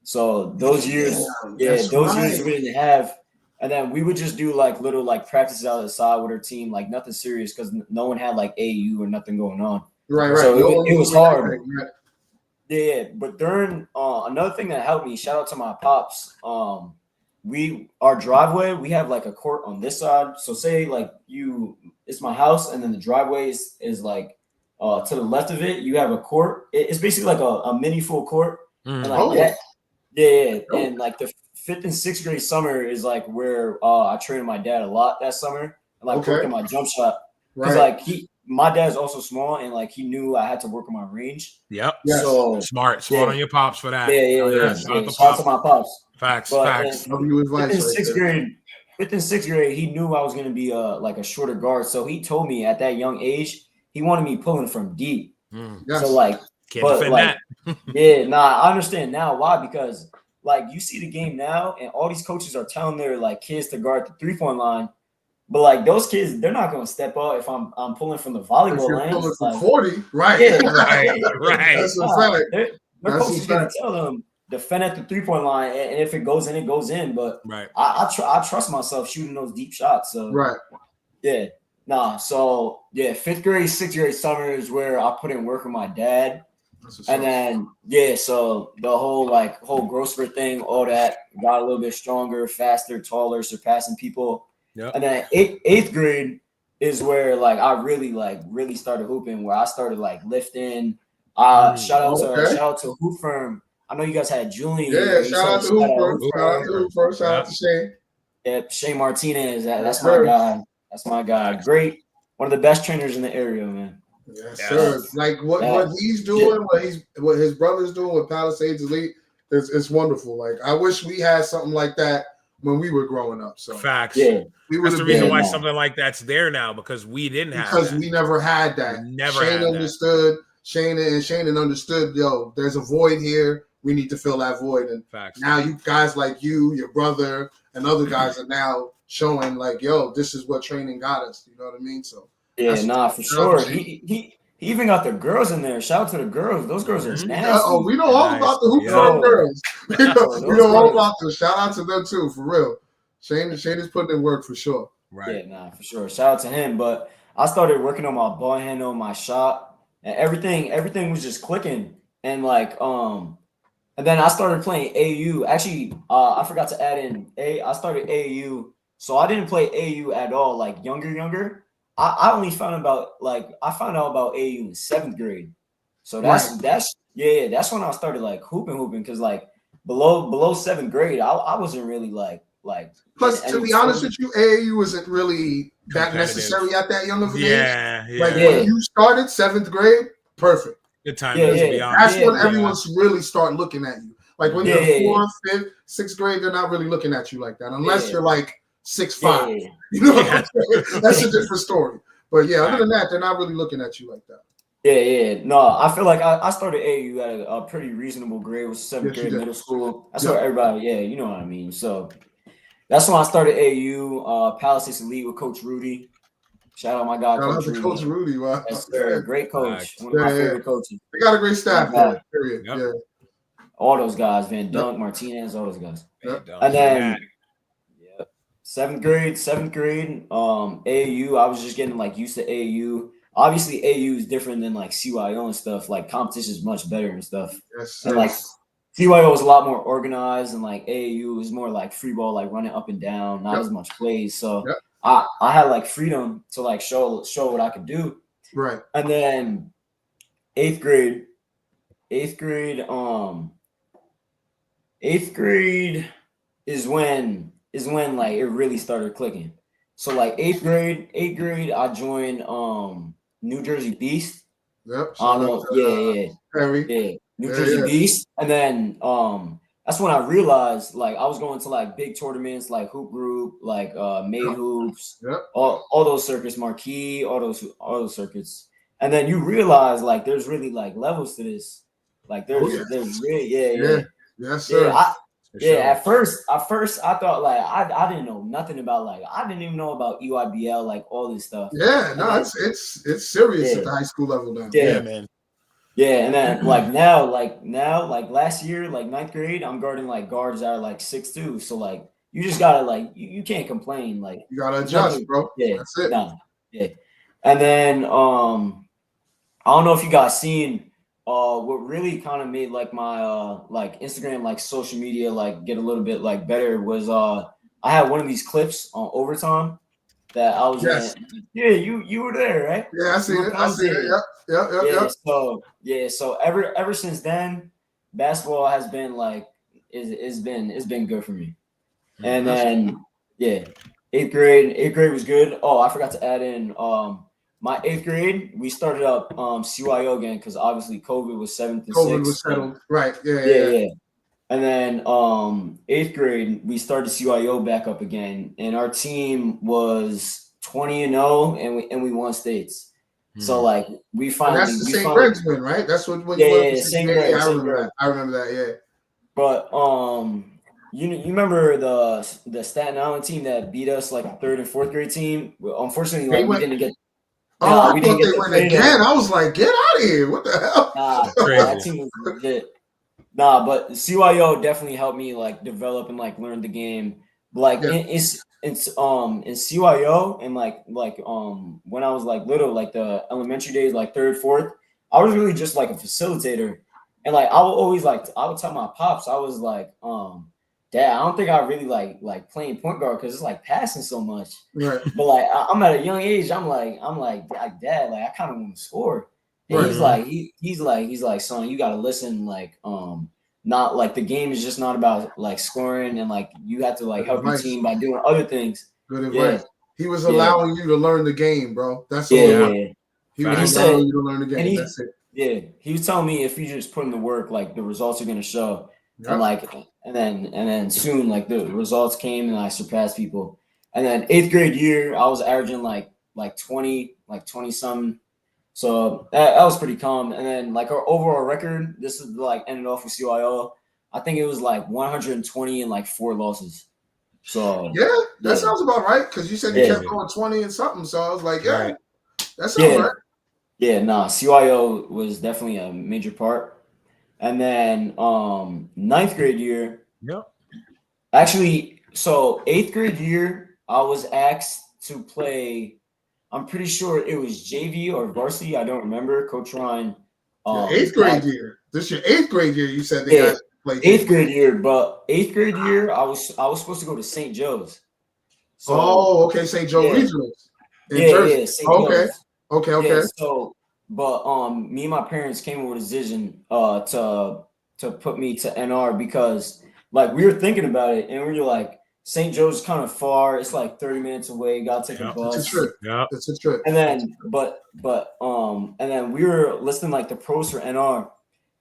So those years, years we didn't have, and then we would just do like little like practices out of the side with our team, like nothing serious because no one had like AU or nothing going on. Right. So it was hard. Yeah, but during another thing that helped me, shout out to my pops. Our driveway, we have like a court on this side. So say like it's my house, and then the driveway is like to the left of it. You have a court. It's basically like a mini full court, and like that. Yeah, and like the 5th and 6th grade summer is like where I trained my dad a lot that summer, and like worked on my jump shot because like my dad's also small, and like he knew I had to work on my range. Yep. So smart on your pops for that. Yeah. Shout out to my pops. Facts. Give you advice. In 5th and 6th grade, he knew I was gonna be like a shorter guard, so he told me at that young age he wanted me pulling from deep. Yes. So like, can't defend that. I understand now why, because like you see the game now, and all these coaches are telling their like kids to guard the 3-point line. But like those kids, they're not gonna step up if I'm pulling from the volleyball lane. Pulling from like, 40, right? Yeah, right. That's a fact. Their coach is gonna tell them defend at the 3-point line, and if it goes in, it goes in. But I trust myself shooting those deep shots. So So 5th grade, 6th grade summer is where I put in work with my dad. And then so the whole growth spurt thing, all that got a little bit stronger, faster, taller, surpassing people. Yep. And then 8th grade is where like I really started hooping, where I started like lifting. Shout out to Hoop Firm. I know you guys had Julian. Yeah, shout out to Hoop Firm. Shout out to Shane. Yep, Shane Martinez. That's my guy. That's my guy. Great, one of the best trainers in the area, man. Yes, sir. Like what he's doing, what his brother's doing with Palisades Elite, it's wonderful. Like I wish we had something like that when we were growing up. So facts. Yeah. That's the reason why something like that's there now, because we didn't have that. Because we never had that. Shane understood. Shane understood, yo, there's a void here. We need to fill that void. And now you guys like you, your brother, and other guys are now showing like, yo, this is what training got us. You know what I mean? So for sure. He even got the girls in there. Shout out to the girls. Those girls are nasty. We know all about the Hoop Firm girls. We know all about them. Shout out to them too, for real. Shane is putting in work for sure. Right. Yeah, for sure. Shout out to him. But I started working on my ball handle, my shot, and everything was just clicking. And like and then I started playing AU. Actually, I forgot to add in I started AU. So I didn't play AU at all, like younger. I only found out about AU in 7th grade. So that's when I started like hooping because like below 7th grade, I wasn't really like. Plus, to be honest with you, AAU wasn't really that necessary at that young of an age. When you started 7th grade, perfect. Good time. To be honest. That's when everyone's really start looking at you. Like when you're 4th, 5th, 6th grade, they're not really looking at you like that, unless you're like 6'5". You know what I'm saying? That's a different story. But other than that, they're not really looking at you like that. No, I feel like I started AU at a pretty reasonable grade. It was 7th grade middle school. That's what everybody, you know what I mean. So that's when I started AU, Palisades Elite with Coach Rudy. Shout out my guy, Coach Rudy. Wow. Yes, sir. Great coach. One of my favorite coaches. They got a great staff there, period. Yep. Yeah. All those guys, Van Dunk, Martinez, all those guys. And then 7th grade, AAU, I was just getting like used to AAU. Obviously, AAU is different than like CYO and stuff. Like competition is much better and stuff. Yes, and like CYO was a lot more organized, and like AAU was more like free ball, like running up and down, not as much plays. So I had like freedom to like show what I could do. Right. And then 8th grade is when like it really started clicking. So like 8th grade, I joined New Jersey Beast. Yep. New Jersey Beast. And then that's when I realized like I was going to like big tournaments like Hoop Group, like Made Hoops, all those circuits, Marquee, all those circuits. And then you realize like there's really like levels to this. Like there's really Yes, sir. At first I thought like I didn't know nothing about like I didn't even know about EYBL, like all this stuff. Yeah, no, it's serious at the high school level now. Yeah, man. Yeah, and then like now, like last year, like 9th grade, I'm guarding like guards that are like 6'2". So like you just gotta like you can't complain. Like you gotta adjust, bro. Yeah, that's it. And then I don't know if you guys seen what really kind of made like my like Instagram, like social media, like get a little bit like better was I had one of these clips on Overtime that I was in. Yeah, you were there, right? Yeah, I see it. Yep. So ever since then, basketball has been like it's been good for me. And then 8th grade was good. Oh, I forgot to add in my 8th grade, we started up CYO again because obviously COVID was 7th and 6th. COVID was settled, right? Yeah. And then 8th grade, we started CYO back up again, and our team was 20-0, and we won states. So like we finally. And that's the St. Greg's win, right? That's when you won. St. Greg. I remember that. Yeah. But You remember the Staten Island team that beat us like the 3rd and 4th grade team? Unfortunately, like we didn't get. Oh, I thought they went again. I was like, get out of here! What the hell? That team was legit. But CYO definitely helped me like develop and like learn the game. Like it's in CYO and like when I was like little, like the elementary days, like 3rd, 4th, I was really just like a facilitator. And like I would tell my pops, I was like, Dad, I don't think I really like playing point guard because it's like passing so much. Right. But like I'm at a young age, I'm like Dad, like I kind of want to score. And he's like, son, you gotta listen, like not like the game is just not about like scoring and like you have to like help your team by doing other things. Good advice. He was allowing you to learn the game, bro. That's all. He was allowing you to learn the game. That's it. Yeah, he was telling me if you just put in the work, like the results are gonna show. Yep. And then soon like the results came and I surpassed people. And then 8th grade year, I was averaging like 20 something. So that was pretty calm. And then like our overall record, this is like ended off with CYO. I think it was like 120 and like 4 losses. So that sounds about right. Because you said you kept going 20 and something. So I was like, that sounds right. Yeah, CYO was definitely a major part. And then 9th grade year. Yep. Actually, so 8th grade year, I was asked to play. I'm pretty sure it was JV or varsity. I don't remember. Coach Ryan. 8th grade year. This your 8th grade year. You said they got played. 8th grade year, but 8th grade year, I was supposed to go to St. Joe's. So, okay, St. Joe Regionals. Yeah, St. Joe's. Okay. Yeah, so, but me and my parents came with a decision to put me to NR because like we were thinking about it and we were like St. Joe's is kind of far. It's like 30 minutes away. You gotta take a bus. It's a trip. Yeah, it's a trip. And then and then we were listening like the pros for NR,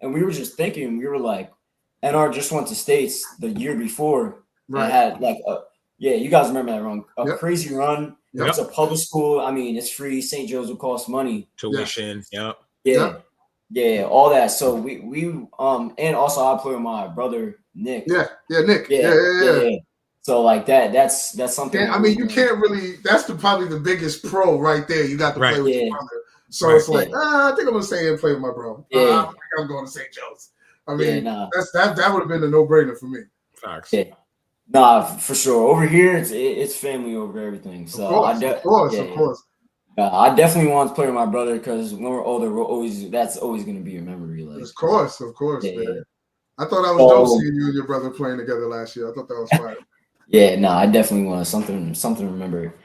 and we were just thinking we were like NR just went to states the year before. Right. Had like you guys remember that run? Crazy run. Yep. It's a public school. I mean, it's free. St. Joe's will cost money. Tuition. Yep. Yeah, all that. So we and also I play with my brother Nick. Nick. Yeah. So like that's something. I mean, you can't really. That's probably the biggest pro right there. You got to play with your brother. So it's like, I think I'm gonna stay and play with my bro. I don't think I'm going to St. Joe's. I mean, that would have been a no-brainer for me. Facts. Yeah. Nah, for sure. Over here, it's family over everything. So of course. I definitely want to play with my brother because when we're older, that's always going to be a memory. Like, of course, man. I thought I was dope seeing you and your brother playing together last year. I thought that was fire. I definitely want something to remember.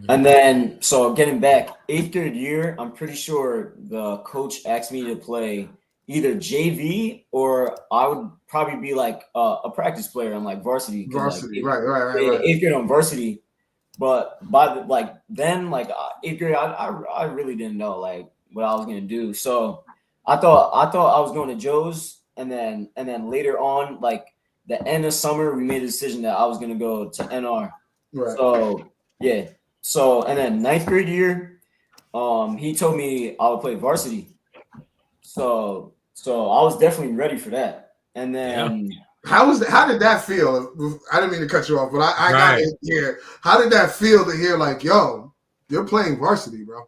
And then, so getting back, 8th grade year, I'm pretty sure the coach asked me to play either JV or I would probably be like a practice player on like varsity. Varsity, like, right. 8th grade on varsity. But by the 8th grade, I really didn't know like what I was gonna do. So I thought I was going to Joe's, and then later on, like the end of summer, we made a decision that I was gonna go to NR. Right. So So and then 9th grade year, he told me I would play varsity. So I was definitely ready for that. And then how did that feel? I didn't mean to cut you off, but I got in here. How did that feel to hear like, yo, you're playing varsity, bro?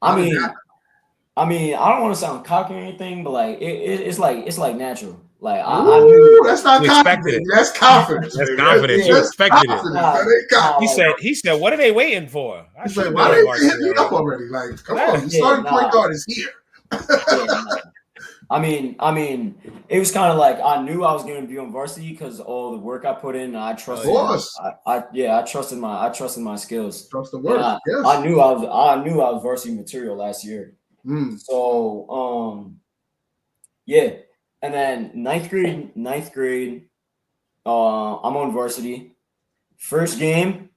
I mean, I don't want to sound cocky or anything, but like it's like natural. Like I knew that's not confidence. That's confidence. That's confidence. You expected it. He said, what are they waiting for? He's like, why didn't they hit me up already? Like, come on, you starting point guard is here. I mean, it was kind of like I knew I was going to be on varsity because all the work I put in. I trusted. Of course. I trusted my skills. Trust the work. I knew I was varsity material last year. So and then 9th grade, I'm on varsity. First game,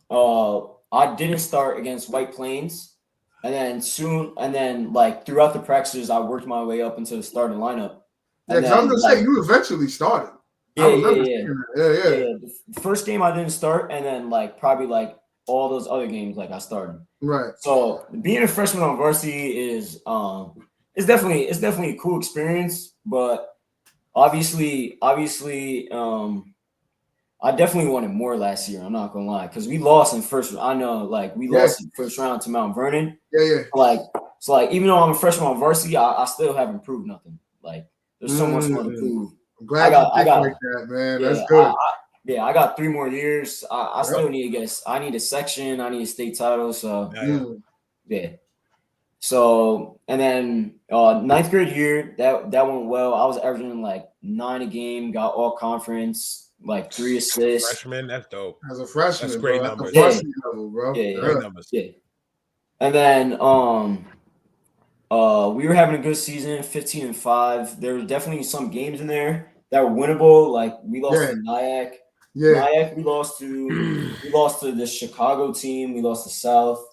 I didn't start against White Plains. And then like throughout the practices, I worked my way up into the starting lineup. Yeah, because I was gonna say you eventually started. Yeah. The first game I didn't start, and then like probably like all those other games like I started. Right. So being a freshman on varsity is it's definitely a cool experience, but obviously I definitely wanted more last year. I'm not gonna lie, because we lost in first. I know, like we lost in first round to Mount Vernon. Yeah. Like even though I'm a freshman on varsity, I still haven't proved nothing. Like there's so much more to prove. I'm glad I got like that, man. That's good. I got 3 more years. I still need to get. I need a section. I need a state title. So yeah. So and then 9th grade year that went well. I was averaging like 9 a game. Got all conference. Like 3 assists. Freshman, that's dope. As a freshman, that's great bro. numbers. Level, bro. Great numbers. Yeah. And then we were having a good season, 15-5. There were definitely some games in there that were winnable. Like we lost to Nyack. Nyack, we lost to the Chicago team. We lost to South,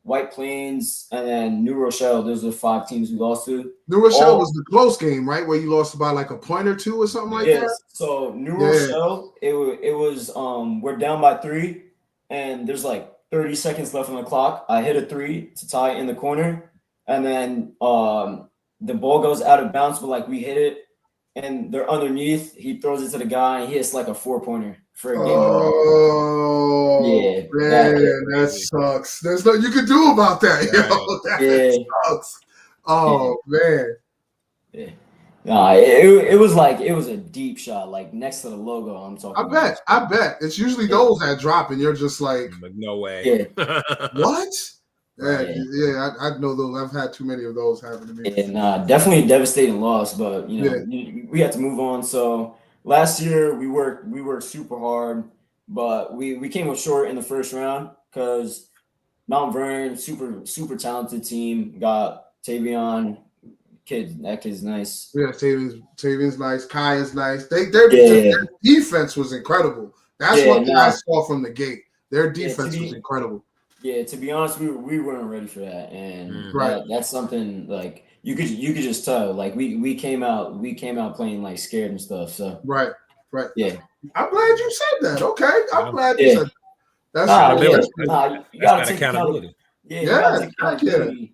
White Plains, and then New Rochelle. Those are the 5 teams we lost to. New Rochelle was the close game, right? Where you lost by like a point or 2 or something like that. So New Rochelle, it was we're down by 3, and there's like 30 seconds left on the clock. I hit a 3 to tie in the corner, and then the ball goes out of bounds, but like we hit it, and they're underneath. He throws it to the guy, and he hits like a 4-pointer for a game. Oh, yeah, man, that sucks. There's nothing you can do about that, That sucks. Oh man. Yeah. Nah, it was a deep shot, like next to the logo. I'm talking. I bet. It's usually those that drop, and you're just like no way. Yeah. What? I know those. I've had too many of those happen to me. Yeah, nah, definitely a devastating loss, but we had to move on. So last year we worked super hard, but we came up short in the first round because Mount Vernon, super talented team, got Tavion. That kid's nice. Yeah, Tavion's nice. Kai is nice. Their defense was incredible. That's what I saw from the gate. Their defense was incredible. Yeah, to be honest, we weren't ready for that, and that's something like you could just tell. Like we came out playing like scared and stuff. So right. Yeah, I'm glad you said that. Okay, I'm glad you said that. That's you gotta take accountability. Yeah, you gotta take accountability.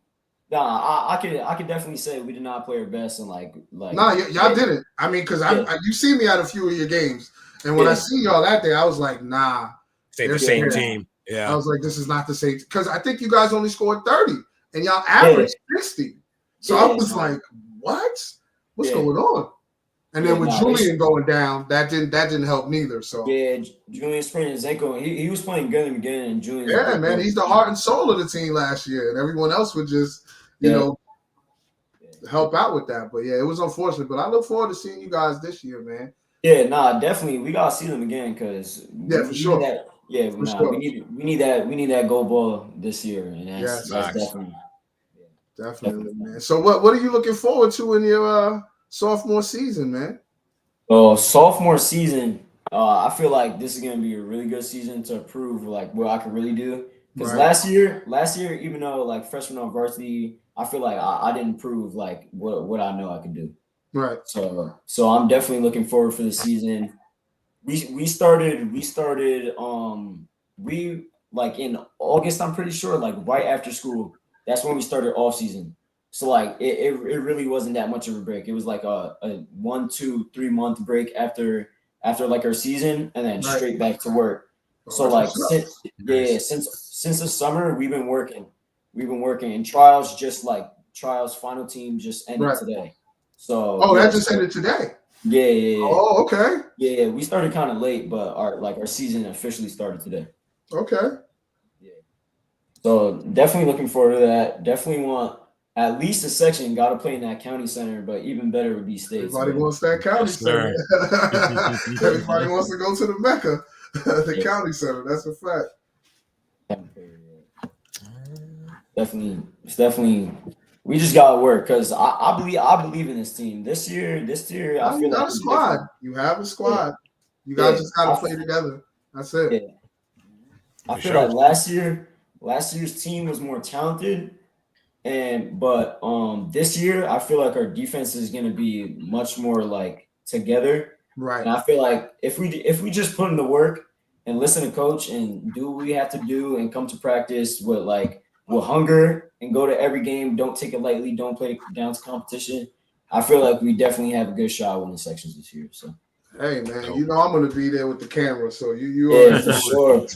Nah, I could definitely say we did not play our best and like. Nah, y'all didn't. I mean, because you see me at a few of your games, and when I see y'all that day, I was like, nah, they're the same team. Yeah, I was like, this is not the same because I think you guys only scored 30 and y'all averaged 60. So I was like, what? What's going on? And then with Julian going down, that didn't help neither. So Julian spraining his ankle. He was playing good in the beginning, and Julian. Yeah, man, he's the heart and soul of the team last year, and everyone else would just help out with that. But yeah, it was unfortunate. But I look forward to seeing you guys this year, man. Yeah, definitely. We gotta see them again because for sure. We need that gold ball this year, and that's definitely, man. So what are you looking forward to in your sophomore season, man? Sophomore season, I feel like this is gonna be a really good season to prove like what I can really do. Because last year, even though like freshman on varsity, I feel like I didn't prove like what I know I could do. Right. So I'm definitely looking forward for the season. We started like in August, I'm pretty sure, like right after school. That's when we started off season. So like it really wasn't that much of a break. It was like a 1, 2, 3 month break after like our season, and then straight back to work. So like since the summer we've been working and trials final team just ended today. So that just ended today. Yeah. Oh, okay. Yeah, we started kind of late, but our season officially started today. Okay. Yeah. So definitely looking forward to that. Definitely want at least a section. Got to play in that county center, but even better would be state. Everybody wants that county center. Everybody wants to go to the Mecca, the county center. That's a fact. Definitely. We just gotta work because I believe in this team. This year, I feel like a squad. You have a squad. Yeah. You guys just gotta play together. That's it. Yeah. I feel like last year's team was more talented, but this year I feel like our defense is gonna be much more like together. Right. And I feel like if we just put in the work and listen to coach and do what we have to do and come to practice with hunger and go to every game, don't take it lightly, don't play down to competition, I feel like we definitely have a good shot winning sections this year. So Hey man, you know I'm gonna be there with the camera, so you already for sure.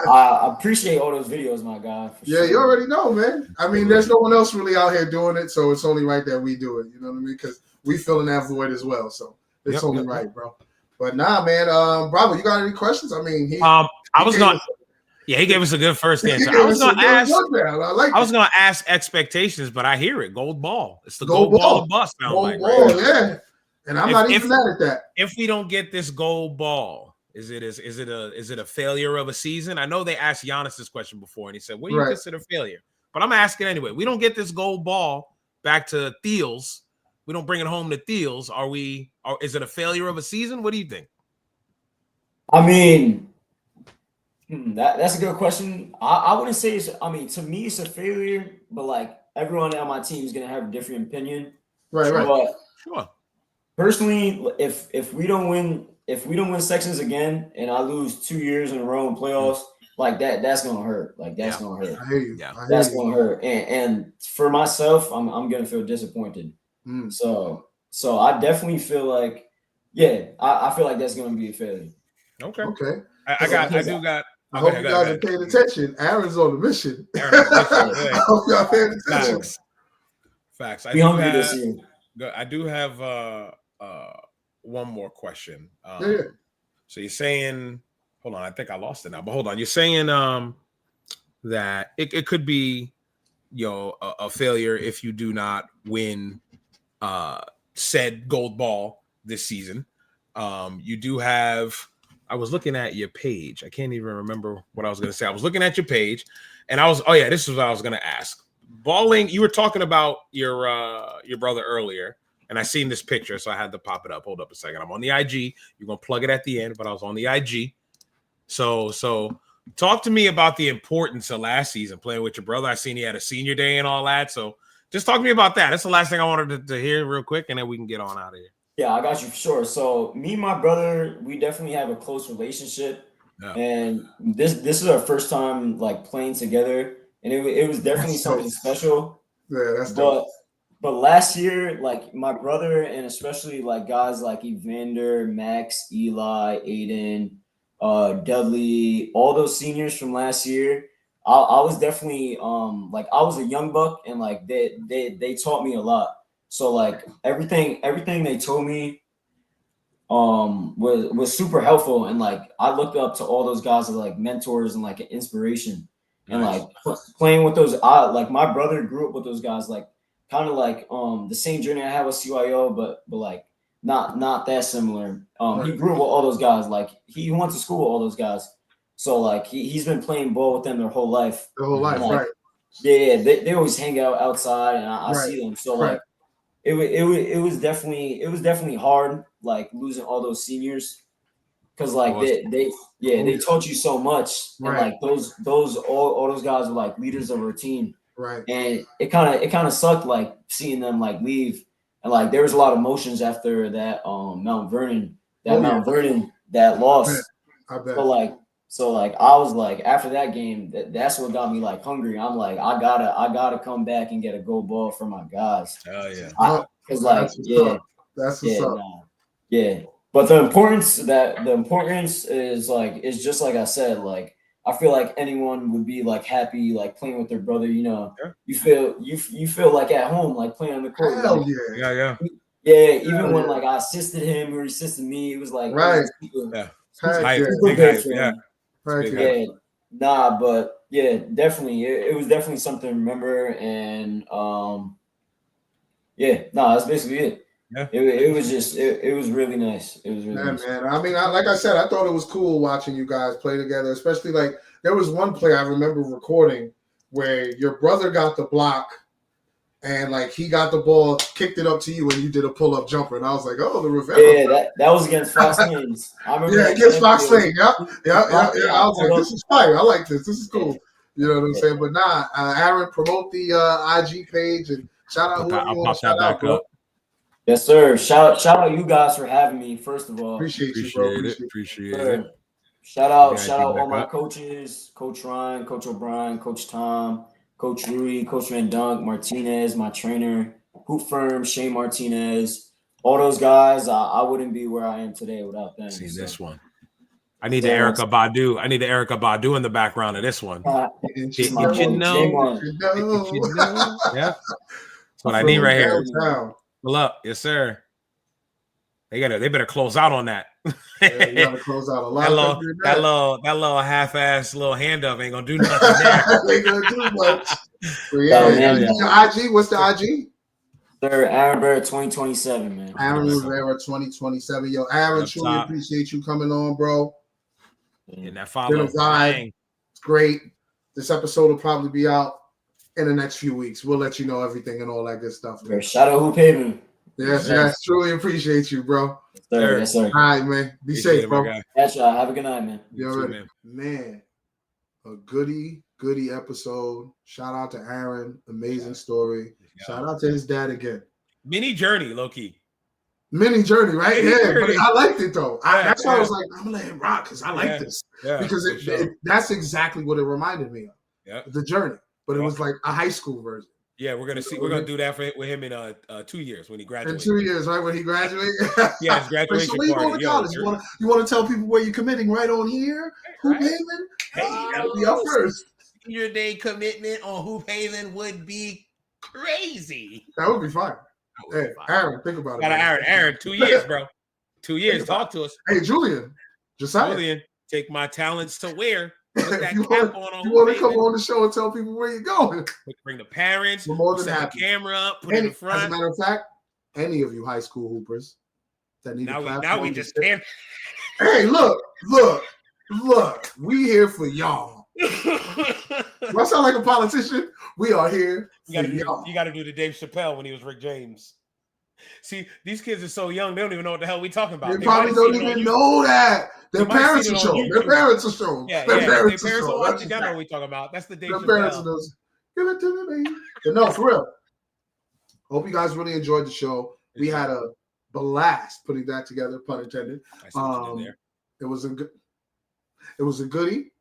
I appreciate all those videos, my guy. Yeah, you already know, man. I mean, there's no one else really out here doing it, so it's only right that we do it. You know what I mean? Because we fill in that void as well, so it's only right, bro. But nah, man. Bravo, you got any questions? I mean, he gave us a good first answer. I was gonna ask expectations, but I hear it. Gold ball. It's the gold ball or bust. Gold ball, yeah. And I'm not even mad at that. If we don't get this gold ball, is it a failure of a season? I know they asked Giannis this question before, and he said, "What do you consider failure?" But I'm asking anyway. We don't get this gold ball back to Thiels. We don't bring it home to Thiels. Is it a failure of a season? What do you think? I mean, that's a good question. I wouldn't say it's. I mean, to me, it's a failure, but like everyone on my team is gonna have a different opinion. Right. But sure. Personally, if we don't win sections again, and I lose 2 years in a row in playoffs, like that's gonna hurt. Like that's gonna hurt. I hear you. Yeah, that's gonna hurt. And for myself, I'm gonna feel disappointed. So I definitely feel like, I feel like that's gonna be a failure. Okay. I hope you guys are paying attention. Aaron's on the mission. I hope y'all paying attention. Facts. I do have one more question. So you're saying, hold on, I think I lost it now, but hold on. You're saying that it could be, a failure if you do not win said gold ball this season. You do have, I was looking at your page. I can't even remember what I was going to say. I was looking at your page and this is what I was going to ask. Balling, you were talking about your brother earlier, and I seen this picture, so I had to pop it up. Hold up a second. I'm on the IG. You're going to plug it at the end, but I was on the IG. So talk to me about the importance of last season playing with your brother. I seen he had a senior day and all that. So just talk to me about that. That's the last thing I wanted to hear real quick, and then we can get on out of here. Yeah, I got you for sure. So me and my brother, we definitely have a close relationship. Yeah. And this is our first time like playing together. And it was definitely something special. Yeah, that's dope. But last year, like my brother and especially like guys like Evander, Max, Eli, Aiden, Dudley, all those seniors from last year, I was definitely like I was a young buck and like they taught me a lot. So like everything they told me was super helpful, and like I looked up to all those guys as like mentors and like an inspiration. And like playing with those, like my brother grew up with those guys, like kind of like the same journey I had with CYO, but like not that similar. He grew up with all those guys, like he went to school with all those guys, so like he's been playing ball with them their whole life. Like, right? Yeah, they always hang out outside, and I see them. So like it was definitely hard, like losing all those seniors. Because like they taught you so much, and like those all those guys were like leaders of our team, right? And it kind of sucked like seeing them like leave, and like there was a lot of emotions after that Mount Vernon that loss. I bet. So like I was like after that game, that's what got me like hungry. I'm like I gotta come back and get a gold ball for my guys. Oh yeah, because like that's what's up. Yeah. But the importance is like it's just like I said, like I feel like anyone would be like happy like playing with their brother, you feel like at home, like playing on the court. Hell yeah. Yeah, even when like I assisted him or he assisted me, it was like but yeah, definitely it was definitely something to remember, and that's basically it. Yeah. It was really nice. It was really nice. Man. I mean, like I said, I thought it was cool watching you guys play together, especially like there was one play I remember recording where your brother got the block and like he got the ball, kicked it up to you, and you did a pull-up jumper. And I was like, oh, the Rivera. Yeah, that was against Fox Lanes. I remember against Fox Lane. Yeah. I was like, this is fire. I like this. This is cool. You know what I'm saying? But Aaron, promote the IG page and shout out whoever you want to shout out, bro. Yes, sir. Shout out you guys for having me. First of all, appreciate you, bro. Appreciate it. Shout out all my coaches, Coach Ryan, Coach O'Brien, Coach Tom, Coach Rui, Coach Van Dunk, Martinez, my trainer, Hoop Firm, Shane Martinez, all those guys, I wouldn't be where I am today without them. See this one. I need the Erykah Badu. I need the Erykah Badu in the background of this one. Did you know? Yeah. That's what I need right here. Pull up. Yes, sir. They better close out on that. Yeah, you gotta close out a lot. That little half-ass little hand up ain't gonna do nothing there. Ain't gonna do much. Your IG, what's the IG? Sir, Aaron Rivera 2027, man. Aaron Rivera 2027. Yo, Aaron, truly appreciate you coming on, bro. And that follow. It's great. This episode will probably be out in the next few weeks. We'll let you know everything and all that good stuff. Shout out Hoop Haven. Yes. Truly appreciate you, bro. Yes, sir. All right, man. Be safe, bro. That's right. Have a good night, man. Man, a goody episode. Shout out to Aaron. Amazing story. Shout out to his dad again. Mini journey, low key. Mini journey, right? But I liked it though. That's why I was like, I'm gonna let him rock because I like this. Because that's exactly what it reminded me of. Yeah. The journey. But it was like a high school version. Yeah, we're gonna do that with him in 2 years when he graduates. In 2 years, right? When he graduates. Yeah, his graduation so when you go to college, you want to tell people where you're committing right on here? Hoop Haven? That'll be up first. Your day commitment on Hoop Haven would be crazy. That would be fine. Hey, Aaron, think about it. Aaron, 2 years, bro. 2 years. Talk to us. Hey, Julian, Josiah. Julian, take my talents to where? Put that you cap want to come on the show and tell people where you're going? Bring the parents. We're more than happy. The camera up. Put it in front. As a matter of fact, any of you high school hoopers that need now we just can't. Hey, look. We here for y'all. Do I sound like a politician? We are here. You got to do the Dave Chappelle when he was Rick James. See, these kids are so young, they don't even know what the hell we talking about. They probably don't even know that. Their parents are showing. Their parents are showing. Yeah, their parents are watching. I know what we talking about. That's the Dave Chappelle. Give it to me, baby. But no, for real. Hope you guys really enjoyed the show. We had a blast putting that together, pun intended. It was a goodie.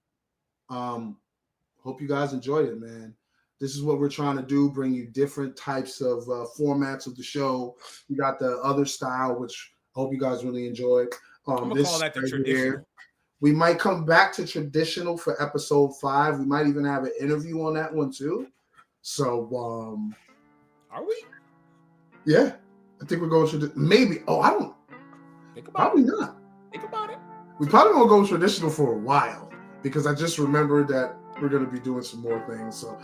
Hope you guys enjoyed it, man. This is what we're trying to do, bring you different types of formats of the show. We got the other style, which I hope you guys really enjoyed. I'm going to call that the traditional. We might come back to traditional for episode 5. We might even have an interview on that one too. So, are we? Yeah. I think we're going to maybe. Oh, I don't. Probably not. Think about it. We probably won't go traditional for a while because I just remembered that we're going to be doing some more things. So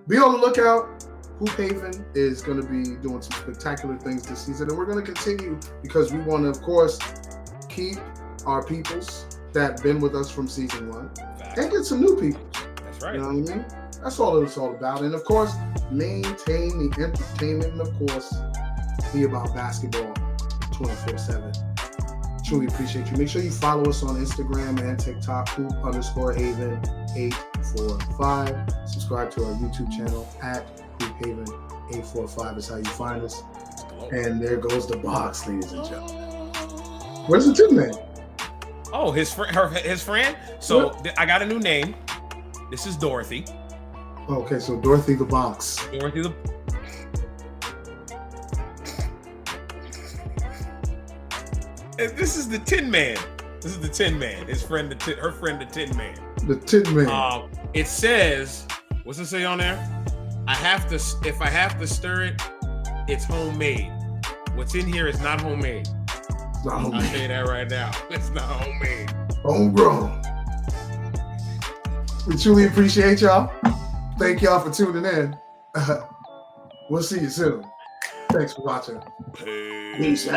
be on the lookout. Hoop Haven is going to be doing some spectacular things this season, and we're going to continue because we want to, of course, keep our peoples that been with us from season 1 and get some new people. That's right. You know what I mean? That's all it's all about. And of course, maintain the entertainment and of course, be about basketball 24/7. Truly appreciate you. Make sure you follow us on Instagram and TikTok, Hoop_Haven845. Subscribe to our YouTube channel at Hoop Haven845 is how you find us. And there goes the box, ladies and gentlemen. Where's the Tin Man? Oh, his friend. So I got a new name. This is Dorothy. Okay, so Dorothy the Box. And this is the Tin Man. This is the Tin Man. Her friend, the Tin Man. The Tin Man. It says, what's it say on there? If I have to stir it, it's homemade. What's in here is not homemade. It's not homemade. I'll tell you that right now. It's not homemade. Homegrown. We truly appreciate y'all. Thank y'all for tuning in. We'll see you soon. Thanks for watching. Peace. Peace.